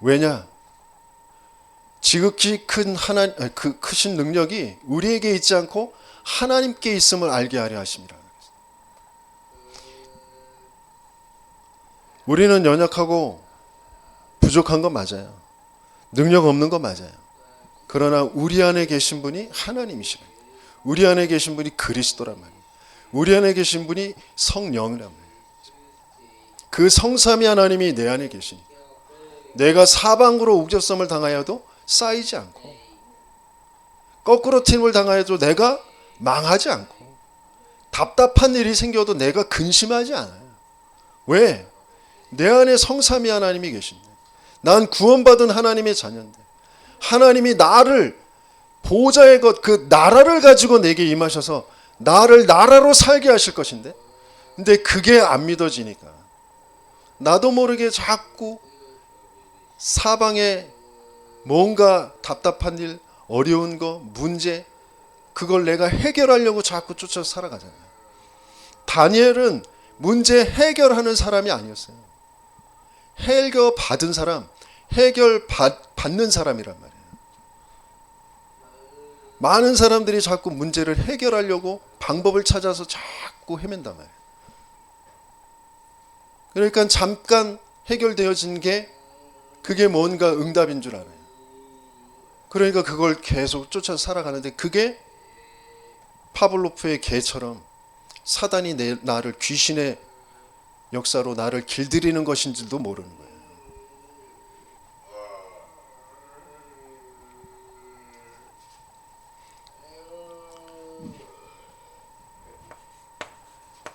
왜냐? 지극히 큰 그 크신 능력이 우리에게 있지 않고 하나님께 있음을 알게 하려 하심이라. 우리는 연약하고 부족한 건 맞아요. 능력 없는 건 맞아요. 그러나 우리 안에 계신 분이 하나님이시라. 우리 안에 계신 분이 그리스도란 말이에요. 우리 안에 계신 분이 성령이란 말이에요. 그 성삼위 하나님이 내 안에 계시니 내가 사방으로 우겨섬을 당하여도 쌓이지 않고 거꾸로 튀임을 당하여도 내가 망하지 않고 답답한 일이 생겨도 내가 근심하지 않아요. 왜? 내 안에 성삼위 하나님이 계신데 난 구원받은 하나님의 자녀인데 하나님이 나를 보좌의 것 그 나라를 가지고 내게 임하셔서 나를 나라로 살게 하실 것인데 근데 그게 안 믿어지니까 나도 모르게 자꾸 사방에 뭔가 답답한 일, 어려운 거, 문제 그걸 내가 해결하려고 자꾸 쫓아서 살아가잖아요. 다니엘은 문제 해결하는 사람이 아니었어요. 해결 받은 사람, 해결 받는 사람이란 말이에요. 많은 사람들이 자꾸 문제를 해결하려고 방법을 찾아서 자꾸 헤맨단 말이에요. 그러니까 잠깐 해결되어진 게 그게 뭔가 응답인 줄 알아요. 그러니까 그걸 계속 쫓아서 살아가는데 그게 파블로프의 개처럼 사단이 나를 귀신의 역사로 나를 길들이는 것인지도 모르는 거예요.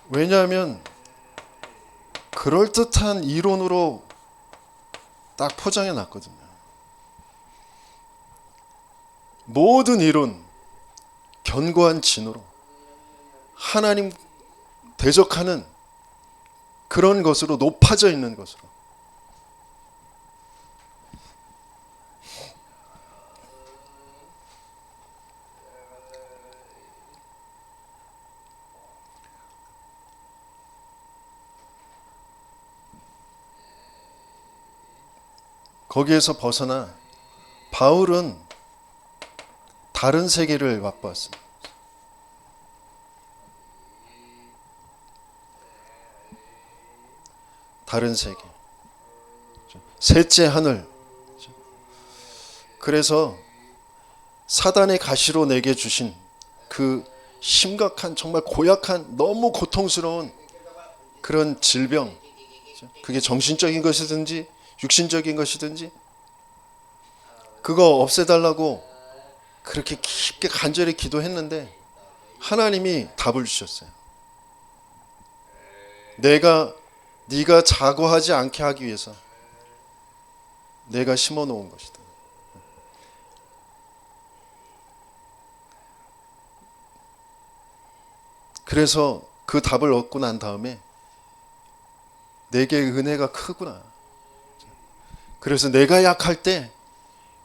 왜냐하면 그럴듯한 이론으로 딱 포장해 놨거든요. 모든 이론, 견고한 진으로 하나님 대적하는 그런 것으로 높아져 있는 것으로 거기에서 벗어나 바울은 다른 세계를 맛보았습니다. 다른 세계. 셋째 하늘. 그래서 사단의 가시로 내게 주신 그 심각한 정말 고약한 너무 고통스러운 그런 질병. 그게 정신적인 것이든지 육신적인 것이든지 그거 없애달라고 그렇게 깊게 간절히 기도했는데 하나님이 답을 주셨어요. 네가 자고하지 않게 하기 위해서 내가 심어놓은 것이다. 그래서 그 답을 얻고 난 다음에 내게 은혜가 크구나. 그래서 내가 약할 때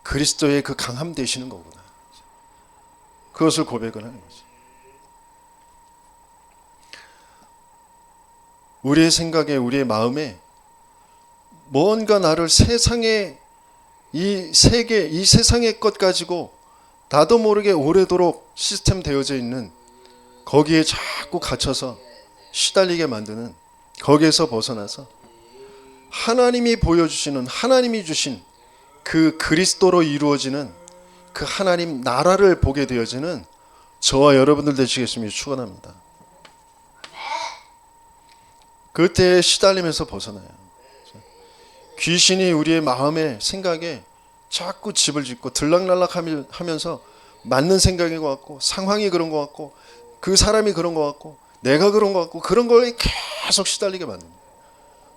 그리스도의 그 강함 되시는 거구나. 그것을 고백을 하는 거지. 우리의 생각에 우리의 마음에 뭔가 나를 세상의 이 세계 이 세상의 것 가지고 나도 모르게 오래도록 시스템 되어져 있는 거기에 자꾸 갇혀서 시달리게 만드는 거기에서 벗어나서 하나님이 보여주시는 하나님이 주신 그 그리스도로 이루어지는 그 하나님 나라를 보게 되어지는 저와 여러분들 되시겠습니다. 축원합니다. 그때 시달림에서 벗어나요. 귀신이 우리의 마음에 생각에 자꾸 집을 짓고 들락날락하면서 맞는 생각인 것 같고 상황이 그런 것 같고 그 사람이 그런 것 같고 내가 그런 것 같고 그런 걸 계속 시달리게 만듭니다.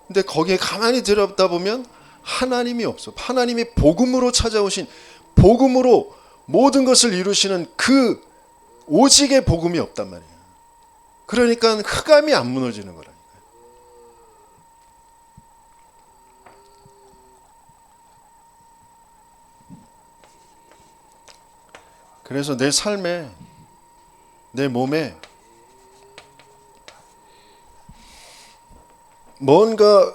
근데 거기에 가만히 들여다보면 하나님이 없어. 하나님이 복음으로 찾아오신, 복음으로 모든 것을 이루시는 그 오직의 복음이 없단 말이에요. 그러니까 흑암이 안 무너지는 거라니까요. 그래서 내 삶에, 내 몸에 뭔가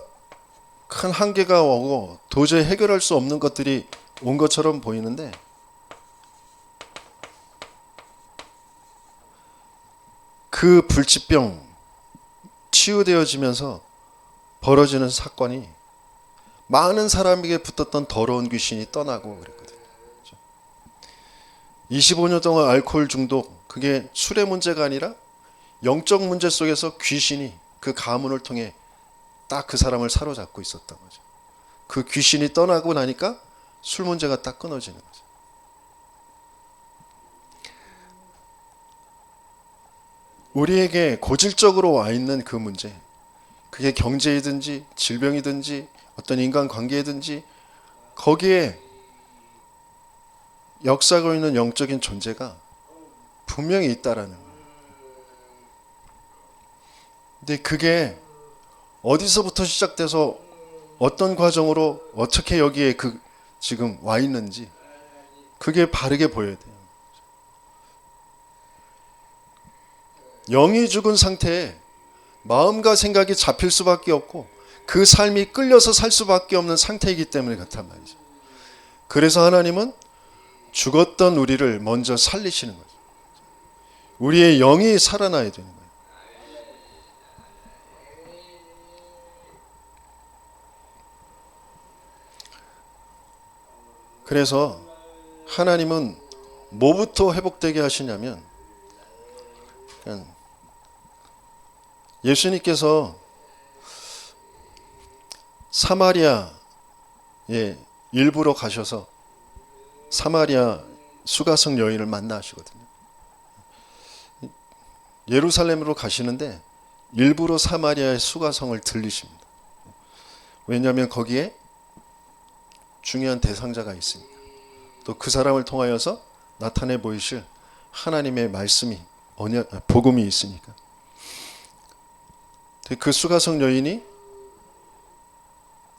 큰 한계가 오고 도저히 해결할 수 없는 것들이 온 것처럼 보이는데, 그 불치병 치유되어지면서 벌어지는 사건이 많은 사람에게 붙었던 더러운 귀신이 떠나고 그랬거든요. 25년 동안 알코올 중독, 그게 술의 문제가 아니라 영적 문제 속에서 귀신이 그 가문을 통해 딱 그 사람을 사로잡고 있었던 거죠. 그 귀신이 떠나고 나니까 술 문제가 딱 끊어지는 거죠. 우리에게 고질적으로 와 있는 그 문제, 그게 경제이든지 질병이든지 어떤 인간관계이든지 거기에 역사하고 있는 영적인 존재가 분명히 있다라는 거예요. 근데 그게 어디서부터 시작돼서 어떤 과정으로 어떻게 여기에 지금 와 있는지 그게 바르게 보여야 돼요. 영이 죽은 상태에 마음과 생각이 잡힐 수밖에 없고 그 삶이 끌려서 살 수밖에 없는 상태이기 때문에 그렇단 말이죠. 그래서 하나님은 죽었던 우리를 먼저 살리시는 거죠. 우리의 영이 살아나야 되는 거예요. 그래서 하나님은 뭐부터 회복되게 하시냐면, 예수님께서 사마리아에 일부러 가셔서 사마리아 수가성 여인을 만나시거든요. 예루살렘으로 가시는데 일부러 사마리아의 수가성을 들리십니다. 왜냐하면 거기에 중요한 대상자가 있으니까. 또 그 사람을 통하여서 나타내 보이실 하나님의 말씀이, 복음이 있으니까. 그 수가성 여인이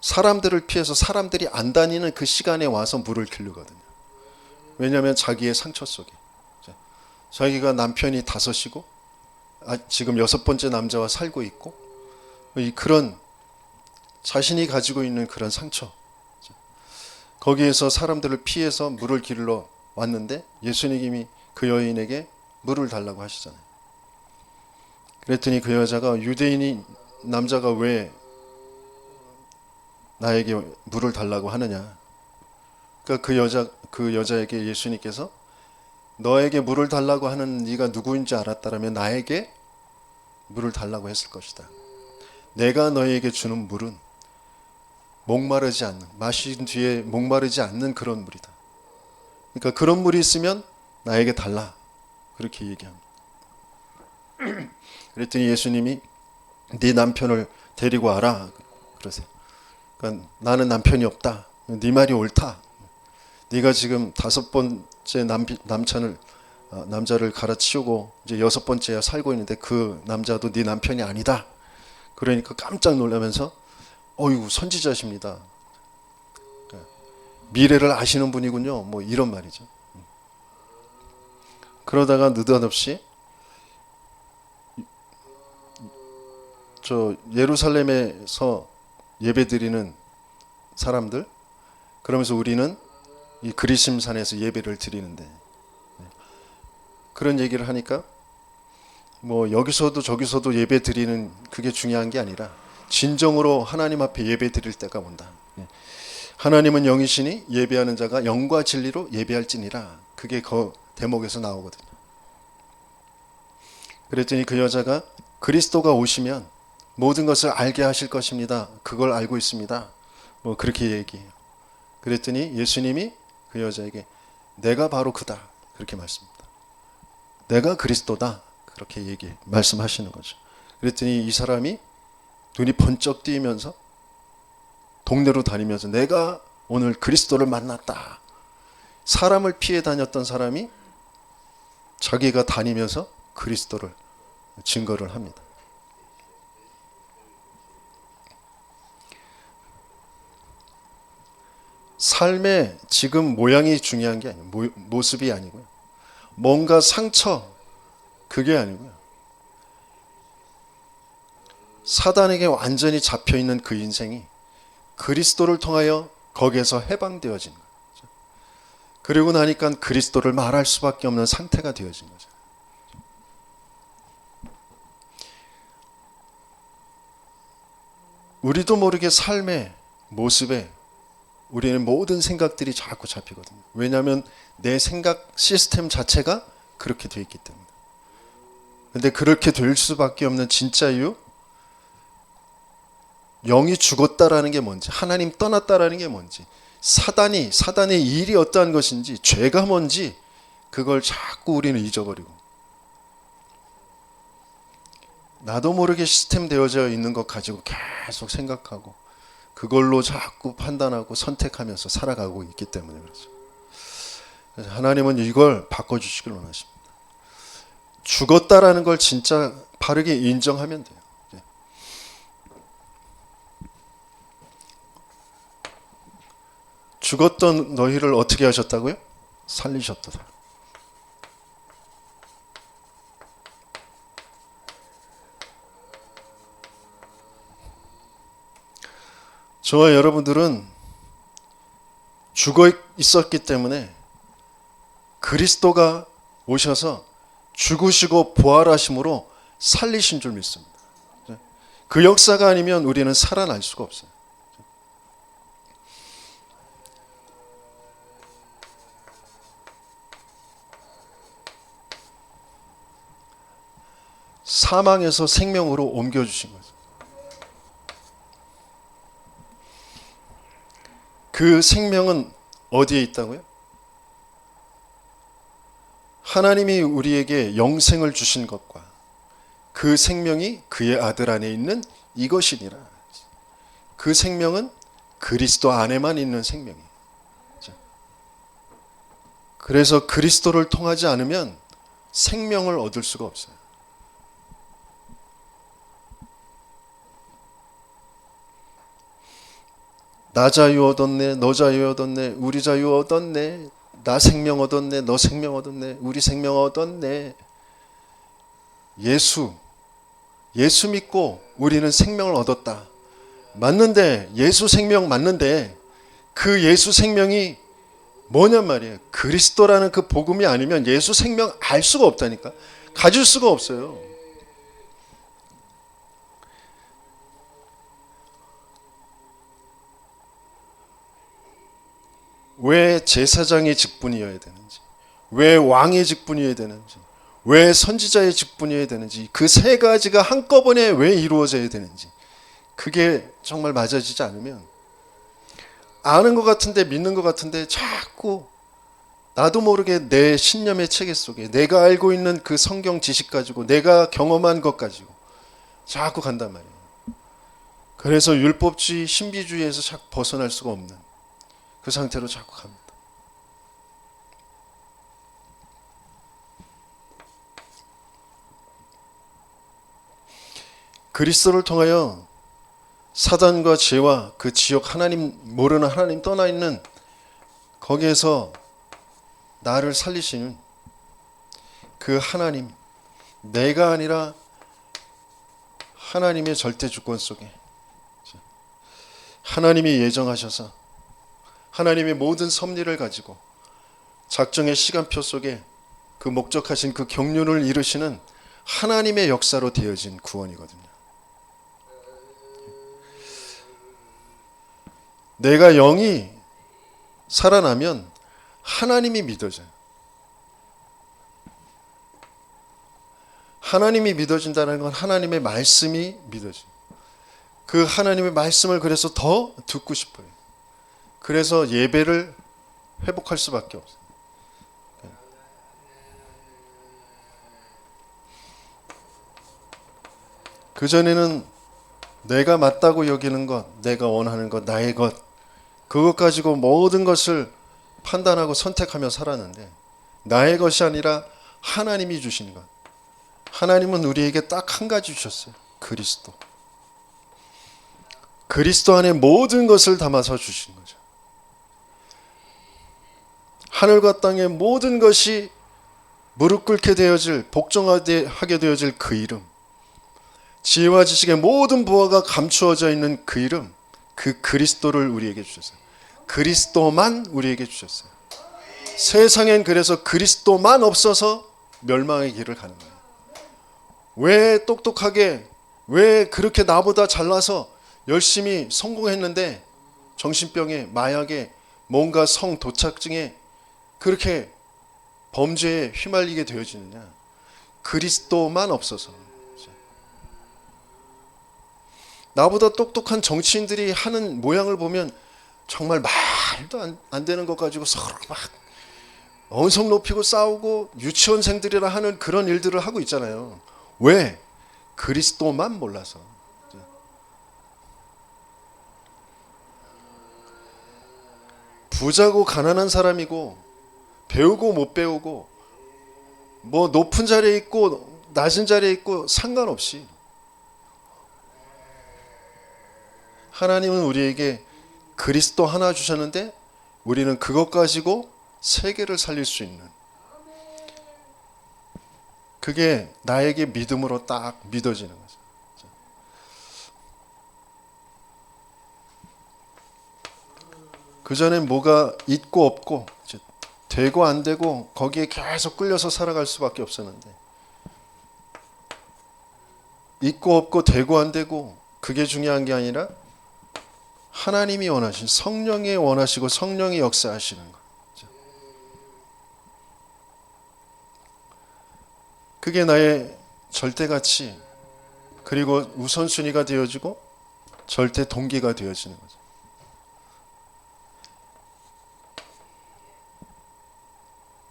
사람들을 피해서 사람들이 안 다니는 그 시간에 와서 물을 기르거든요. 왜냐하면 자기의 상처 속에 자기가 남편이 5이고 지금 6번째 남자와 살고 있고, 그런 자신이 가지고 있는 그런 상처, 거기에서 사람들을 피해서 물을 기르러 왔는데 예수님이 그 여인에게 물을 달라고 하시잖아요. 그랬더니 그 여자가, 유대인이 남자가 왜 나에게 물을 달라고 하느냐. 그러니까 그 여자에게 예수님께서 너에게 물을 달라고 하는 네가 누구인지 알았다라면 나에게 물을 달라고 했을 것이다. 내가 너에게 주는 물은 목마르지 않는, 마신 뒤에 목마르지 않는 그런 물이다. 그러니까 그런 물이 있으면 나에게 달라. 그렇게 얘기합니다. 그랬더니 예수님이 네 남편을 데리고 와라 그러세요. 그러니까 나는 남편이 없다. 네 말이 옳다. 네가 지금 5번째 남자를 갈아치우고 이제 6번째야 살고 있는데 그 남자도 네 남편이 아니다. 그러니까 깜짝 놀라면서 어이구 선지자십니다. 미래를 아시는 분이군요. 뭐 이런 말이죠. 그러다가 느닷없이 저 예루살렘에서 예배드리는 사람들, 그러면서 우리는 이 그리심산에서 예배를 드리는데, 그런 얘기를 하니까 뭐 여기서도 저기서도 예배 드리는 그게 중요한 게 아니라 진정으로 하나님 앞에 예배 드릴 때가 온다. 하나님은 영이시니 예배하는 자가 영과 진리로 예배할지니라. 그게 그 대목에서 나오거든요. 그랬더니 그 여자가 그리스도가 오시면 모든 것을 알게 하실 것입니다. 그걸 알고 있습니다. 뭐 그렇게 얘기해요. 그랬더니 예수님이 그 여자에게 내가 바로 그다. 그렇게 말씀합니다. 내가 그리스도다. 그렇게 말씀하시는 거죠. 그랬더니 이 사람이 눈이 번쩍 뜨이면서 동네로 다니면서 내가 오늘 그리스도를 만났다. 사람을 피해 다녔던 사람이 자기가 다니면서 그리스도를 증거를 합니다. 삶의 지금 모양이 중요한 게 아니에요. 모습이 아니고요. 뭔가 상처, 그게 아니고요. 사단에게 완전히 잡혀있는 그 인생이 그리스도를 통하여 거기에서 해방되어진 거죠. 그리고 나니까 그리스도를 말할 수밖에 없는 상태가 되어진 거죠. 우리도 모르게 삶의 모습에 우리는 모든 생각들이 자꾸 잡히거든요. 왜냐하면 내 생각 시스템 자체가 그렇게 되어 있기 때문에. 근데 그렇게 될 수밖에 없는 진짜 이유, 영이 죽었다라는 게 뭔지, 하나님 떠났다라는 게 뭔지, 사단의 일이 어떠한 것인지, 죄가 뭔지, 그걸 자꾸 우리는 잊어버리고, 나도 모르게 시스템 되어져 있는 것 가지고 계속 생각하고, 그걸로 자꾸 판단하고 선택하면서 살아가고 있기 때문에 그렇죠. 그래서 하나님은 이걸 바꿔주시길 원하십니다. 죽었다라는 걸 진짜 바르게 인정하면 돼요. 죽었던 너희를 어떻게 하셨다고요? 살리셨도다. 저와 여러분들은 죽어 있었기 때문에 그리스도가 오셔서 죽으시고 부활하심으로 살리신 줄 믿습니다. 그 역사가 아니면 우리는 살아날 수가 없어요. 사망에서 생명으로 옮겨주신 거죠. 그 생명은 어디에 있다고요? 하나님이 우리에게 영생을 주신 것과 그 생명이 그의 아들 안에 있는 이것이니라. 그 생명은 그리스도 안에만 있는 생명이에요. 그래서 그리스도를 통하지 않으면 생명을 얻을 수가 없어요. 나 자유 얻었네, 너 자유 얻었네, 우리 자유 얻었네, 나 생명 얻었네, 너 생명 얻었네, 우리 생명 얻었네. 예수 믿고 우리는 생명을 얻었다. 맞는데, 예수 생명 맞는데, 그 예수 생명이 뭐냔 말이에요. 그리스도라는 그 복음이 아니면 예수 생명 알 수가 없다니까. 가질 수가 없어요. 왜 제사장의 직분이어야 되는지, 왜 왕의 직분이어야 되는지, 왜 선지자의 직분이어야 되는지, 그 세 가지가 한꺼번에 왜 이루어져야 되는지, 그게 정말 맞아지지 않으면 아는 것 같은데 믿는 것 같은데 자꾸 나도 모르게 내 신념의 체계 속에 내가 알고 있는 그 성경 지식 가지고 내가 경험한 것 가지고 자꾸 간단 말이에요. 그래서 율법주의, 신비주의에서 자꾸 벗어날 수가 없는 그 상태로 자꾸 갑니다. 그리스도를 통하여 사단과 죄와 그 지옥, 하나님 모르는 하나님 떠나 있는 거기에서 나를 살리시는 그 하나님, 내가 아니라 하나님의 절대 주권 속에 하나님이 예정하셔서 하나님의 모든 섭리를 가지고 작정의 시간표 속에 그 목적하신 그 경륜을 이루시는 하나님의 역사로 되어진 구원이거든요. 내가 영이 살아나면 하나님이 믿어져요. 하나님이 믿어진다는 건 하나님의 말씀이 믿어져요. 그 하나님의 말씀을 그래서 더 듣고 싶어요. 그래서 예배를 회복할 수밖에 없어요. 그전에는 내가 맞다고 여기는 것, 내가 원하는 것, 나의 것, 그것 가지고 모든 것을 판단하고 선택하며 살았는데 나의 것이 아니라 하나님이 주신 것. 하나님은 우리에게 딱 한 가지 주셨어요. 그리스도. 그리스도 안에 모든 것을 담아서 주신 거죠. 하늘과 땅의 모든 것이 무릎 꿇게 되어질, 복종하게 되어질 그 이름. 지혜와 지식의 모든 부하가 감추어져 있는 그 이름. 그 그리스도를 우리에게 주셨어요. 그리스도만 우리에게 주셨어요. 세상엔 그래서 그리스도만 없어서 멸망의 길을 가는 거예요. 왜 똑똑하게, 왜 그렇게 나보다 잘나서 열심히 성공했는데 정신병에, 마약에, 뭔가 성도착증에 그렇게 범죄에 휘말리게 되어지느냐? 그리스도만 없어서. 나보다 똑똑한 정치인들이 하는 모양을 보면 정말 말도 안 되는 것 가지고 서로 막 언성 높이고 싸우고 유치원생들이라 하는 그런 일들을 하고 있잖아요. 왜? 그리스도만 몰라서. 부자고 가난한 사람이고 배우고 못 배우고 뭐 높은 자리에 있고 낮은 자리에 있고 상관없이 하나님은 우리에게 그리스도 하나 주셨는데 우리는 그것 가지고 세계를 살릴 수 있는, 그게 나에게 믿음으로 딱 믿어지는 거죠. 그전엔 뭐가 있고 없고 되고 안 되고 거기에 계속 끌려서 살아갈 수밖에 없었는데, 있고 없고 되고 안 되고 그게 중요한 게 아니라 하나님이 원하신, 성령이 원하시고 성령이 역사하시는 것. 그게 나의 절대가치, 그리고 우선순위가 되어지고 절대 동기가 되어지는 거죠.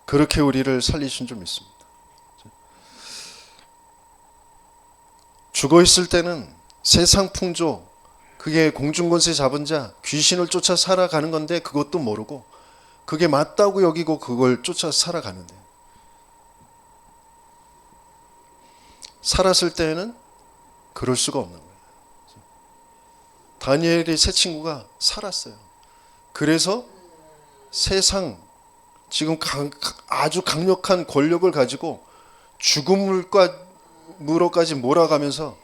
그렇게 우리를 살리신 줄 믿습니다. 죽어 있을 때는 세상 풍조, 그게 공중권세 잡은 자, 귀신을 쫓아 살아가는 건데 그것도 모르고 그게 맞다고 여기고 그걸 쫓아 살아가는데, 살았을 때는 그럴 수가 없는 거예요. 다니엘의 세 친구가 살았어요. 그래서 세상 지금 아주 강력한 권력을 가지고 죽음으로까지 몰아가면서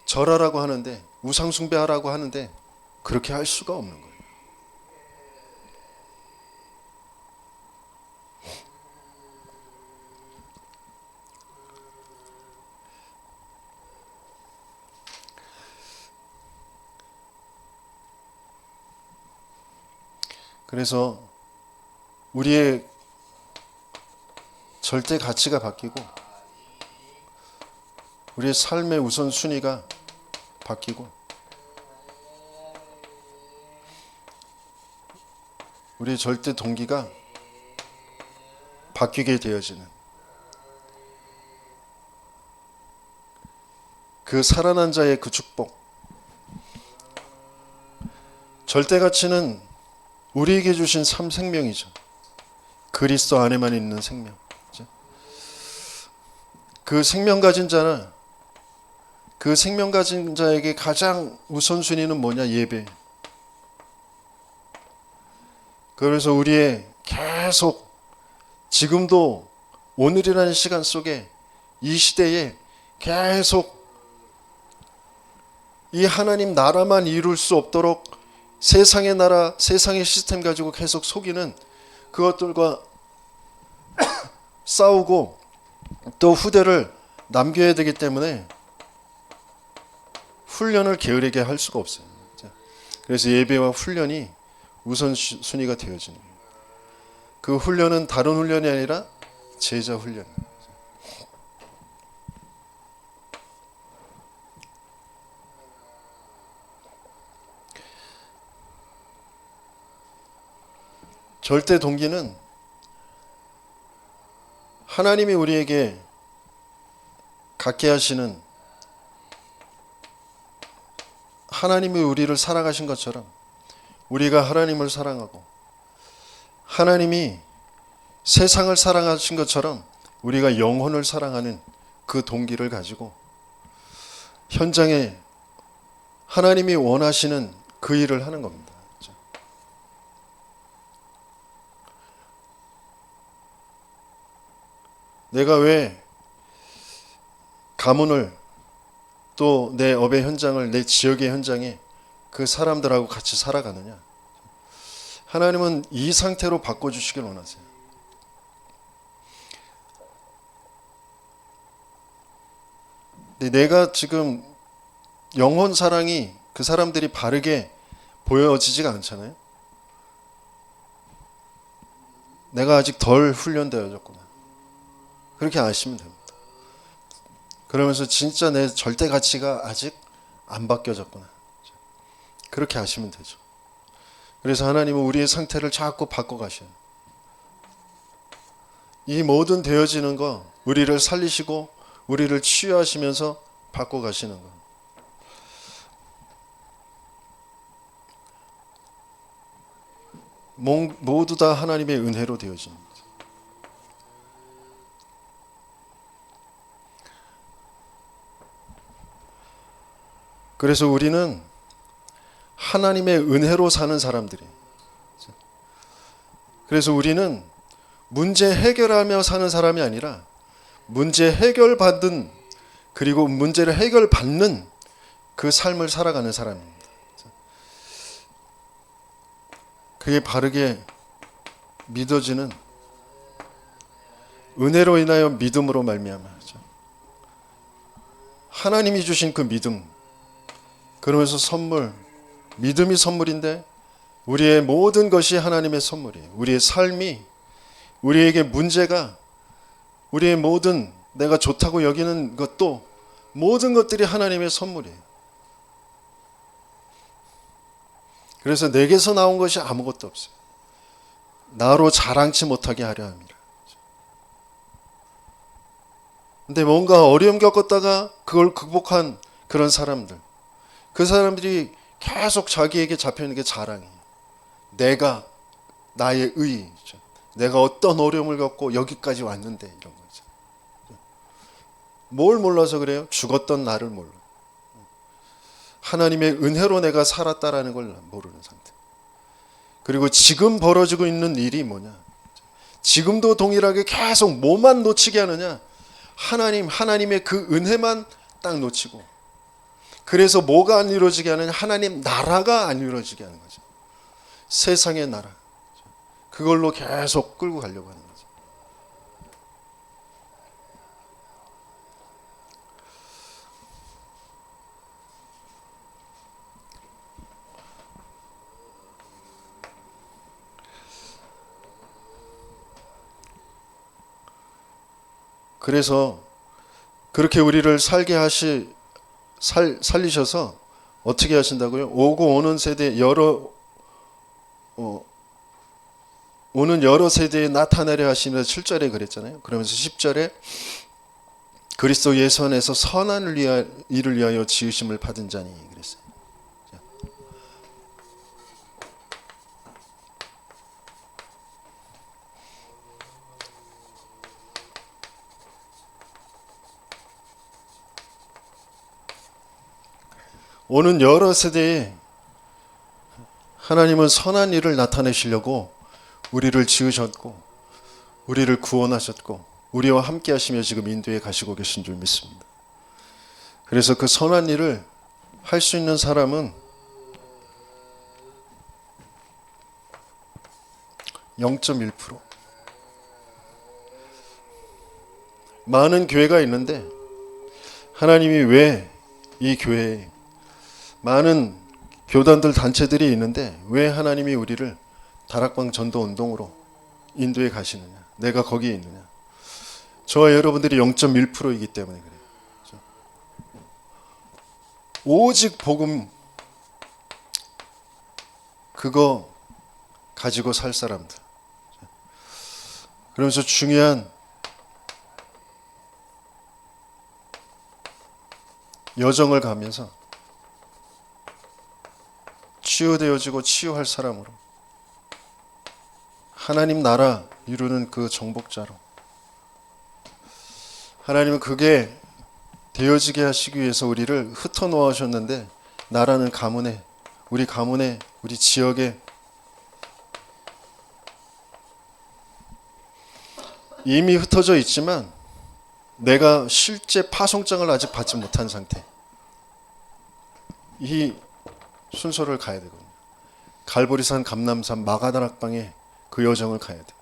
절하라고 하는데, 우상숭배하라고 하는데 그렇게 할 수가 없는 거예요. 그래서 우리의 절대 가치가 바뀌고 우리의 삶의 우선순위가 바뀌고 우리의 절대 동기가 바뀌게 되어지는, 그 살아난 자의 그 축복. 절대 가치는 우리에게 주신 참 생명이죠. 그리스도 안에만 있는 생명. 그 생명 가진 자는, 그 생명 가진 자에게 가장 우선순위는 뭐냐? 예배. 그래서 우리의 계속 지금도 오늘이라는 시간 속에 이 시대에 계속 이 하나님 나라만 이룰 수 없도록 세상의 나라, 세상의 시스템 가지고 계속 속이는 그것들과 싸우고 또 후대를 남겨야 되기 때문에 훈련을 게으르게 할 수가 없어요. 그래서 예배와 훈련이 우선순위가 되어지는 거예요. 그 훈련은 다른 훈련이 아니라 제자 훈련. 절대 동기는 하나님이 우리에게 갖게 하시는 하나님이 우리를 사랑하신 것처럼 우리가 하나님을 사랑하고 하나님이 세상을 사랑하신 것처럼 우리가 영혼을 사랑하는 그 동기를 가지고 현장에 하나님이 원하시는 그 일을 하는 겁니다. 내가 왜 가문을 또 내 업의 현장을 내 지역의 현장에 그 사람들하고 같이 살아가느냐? 하나님은 이 상태로 바꿔주시길 원하세요. 근데 내가 지금 영혼 사랑이 그 사람들이 바르게 보여지지가 않잖아요. 내가 아직 덜 훈련되어졌구나. 그렇게 아시면 됩니다. 그러면서 진짜 내 절대 가치가 아직 안 바뀌어졌구나. 그렇게 아시면 되죠. 그래서 하나님은 우리의 상태를 자꾸 바꿔가셔요. 이 모든 되어지는 거 우리를 살리시고 우리를 치유하시면서 바꿔가시는 거. 모두 다 하나님의 은혜로 되어집니다. 그래서 우리는 하나님의 은혜로 사는 사람들이에요. 그래서 우리는 문제 해결하며 사는 사람이 아니라 문제 해결받는 그리고 문제를 해결받는 그 삶을 살아가는 사람입니다. 그게 바르게 믿어지는 은혜로 인하여 믿음으로 말미암아죠. 하나님이 주신 그 믿음, 그러면서 선물, 믿음이 선물인데 우리의 모든 것이 하나님의 선물이에요. 우리의 삶이, 우리에게 문제가, 우리의 모든 내가 좋다고 여기는 것도 모든 것들이 하나님의 선물이에요. 그래서 내게서 나온 것이 아무것도 없어요. 나로 자랑치 못하게 하려 합니다. 근데 뭔가 어려움 겪었다가 그걸 극복한 그런 사람들, 그 사람들이 계속 자기에게 잡혀있는 게 자랑이에요. 내가, 나의 의의죠. 내가 어떤 어려움을 겪고 여기까지 왔는데 이런 거죠. 뭘 몰라서 그래요? 죽었던 나를 몰라요. 하나님의 은혜로 내가 살았다라는 걸 모르는 상태. 그리고 지금 벌어지고 있는 일이 뭐냐? 지금도 동일하게 계속 뭐만 놓치게 하느냐? 하나님의 그 은혜만 딱 놓치고, 그래서 뭐가 안 이루어지게 하느냐? 하나님 나라가 안 이루어지게 하는 거죠. 세상의 나라. 그걸로 계속 끌고 가려고 하는 거죠. 그래서 그렇게 우리를 살게 살리셔서 어떻게 하신다고요? 오고 오는 세대 오는 여러 세대에 나타나려 하시면서 7절에 그랬잖아요. 그러면서 10절에 그리스도 예수 안에서 선한 일을 위하여 지으심을 받은 자니 그랬어요. 오는 여러 세대에 하나님은 선한 일을 나타내시려고 우리를 지으셨고 우리를 구원하셨고 우리와 함께 하시며 지금 인도에 가시고 계신 줄 믿습니다. 그래서 그 선한 일을 할 수 있는 사람은 0.1%. 많은 교회가 있는데 하나님이 왜 이 교회에 많은 교단들 단체들이 있는데 왜 하나님이 우리를 다락방 전도 운동으로 인도에 가시느냐? 내가 거기에 있느냐? 저와 여러분들이 0.1%이기 때문에 그래요. 오직 복음 그거 가지고 살 사람들. 그러면서 중요한 여정을 가면서 치유되어지고 치유할 사람으로, 하나님 나라 이루는 그 정복자로, 하나님은 그게 되어지게 하시기 위해서 우리를 흩어 놓으셨는데, 나라는 가문에, 우리 지역에 이미 흩어져 있지만 내가 실제 파송장을 아직 받지 못한 상태. 이 순서를 가야 되거든요. 갈보리산, 감남산, 마가다락방에 그 여정을 가야 돼요.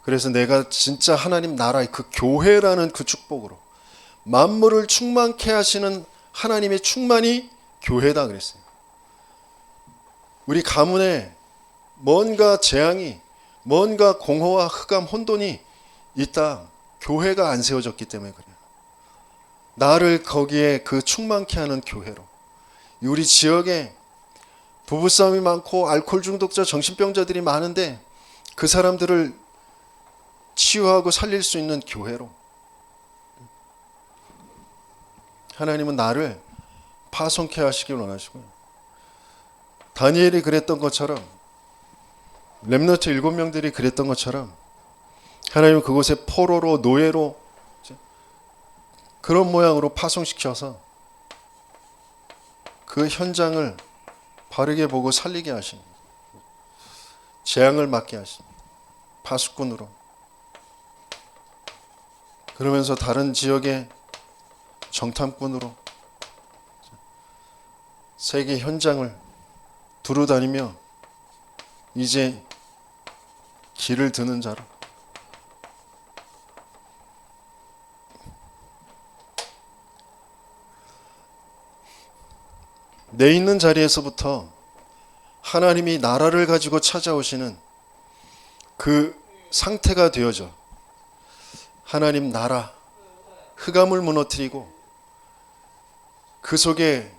그래서 내가 진짜 하나님 나라의 그 교회라는 그 축복으로 만물을 충만케 하시는 하나님의 충만이 교회다 그랬어요. 우리 가문에 뭔가 재앙이, 뭔가 공허와 흑암, 혼돈이 있다. 교회가 안 세워졌기 때문에 그래요. 나를 거기에 그 충만케 하는 교회로, 우리 지역에 부부싸움이 많고 알코올 중독자, 정신병자들이 많은데 그 사람들을 치유하고 살릴 수 있는 교회로, 하나님은 나를 파송케 하시길 원하시고요. 다니엘이 그랬던 것처럼, 렘넌트 7명들이 그랬던 것처럼 하나님은 그곳에 포로로, 노예로, 그런 모양으로 파송시켜서 그 현장을 바르게 보고 살리게 하십니다. 재앙을 막게 하십니다. 파수꾼으로. 그러면서 다른 지역의 정탐꾼으로 세계 현장을 두루다니며 이제 길을 드는 자로, 내 있는 자리에서부터 하나님이 나라를 가지고 찾아오시는 그 상태가 되어져 하나님 나라, 흑암을 무너뜨리고 그 속에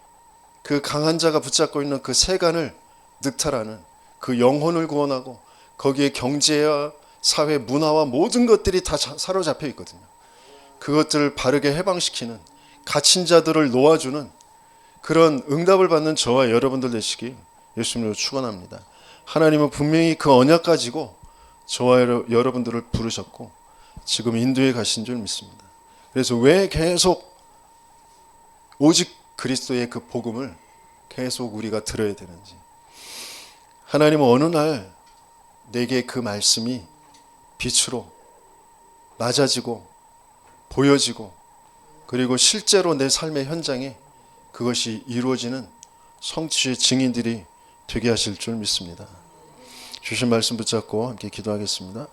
그 강한 자가 붙잡고 있는 그 세간을 늑탈하는, 그 영혼을 구원하고 거기에 경제와 사회, 문화와 모든 것들이 다 사로잡혀 있거든요. 그것들을 바르게 해방시키는, 갇힌 자들을 놓아주는 그런 응답을 받는 저와 여러분들 되시기 예수님으로 축원합니다. 하나님은 분명히 그 언약 가지고 저와 여러분들을 부르셨고 지금 인도에 가신 줄 믿습니다. 그래서 왜 계속 오직 그리스도의 그 복음을 계속 우리가 들어야 되는지, 하나님은 어느 날 내게 그 말씀이 빛으로 맞아지고 보여지고 그리고 실제로 내 삶의 현장에 그것이 이루어지는 성취의 증인들이 되게 하실 줄 믿습니다. 주신 말씀 붙잡고 함께 기도하겠습니다.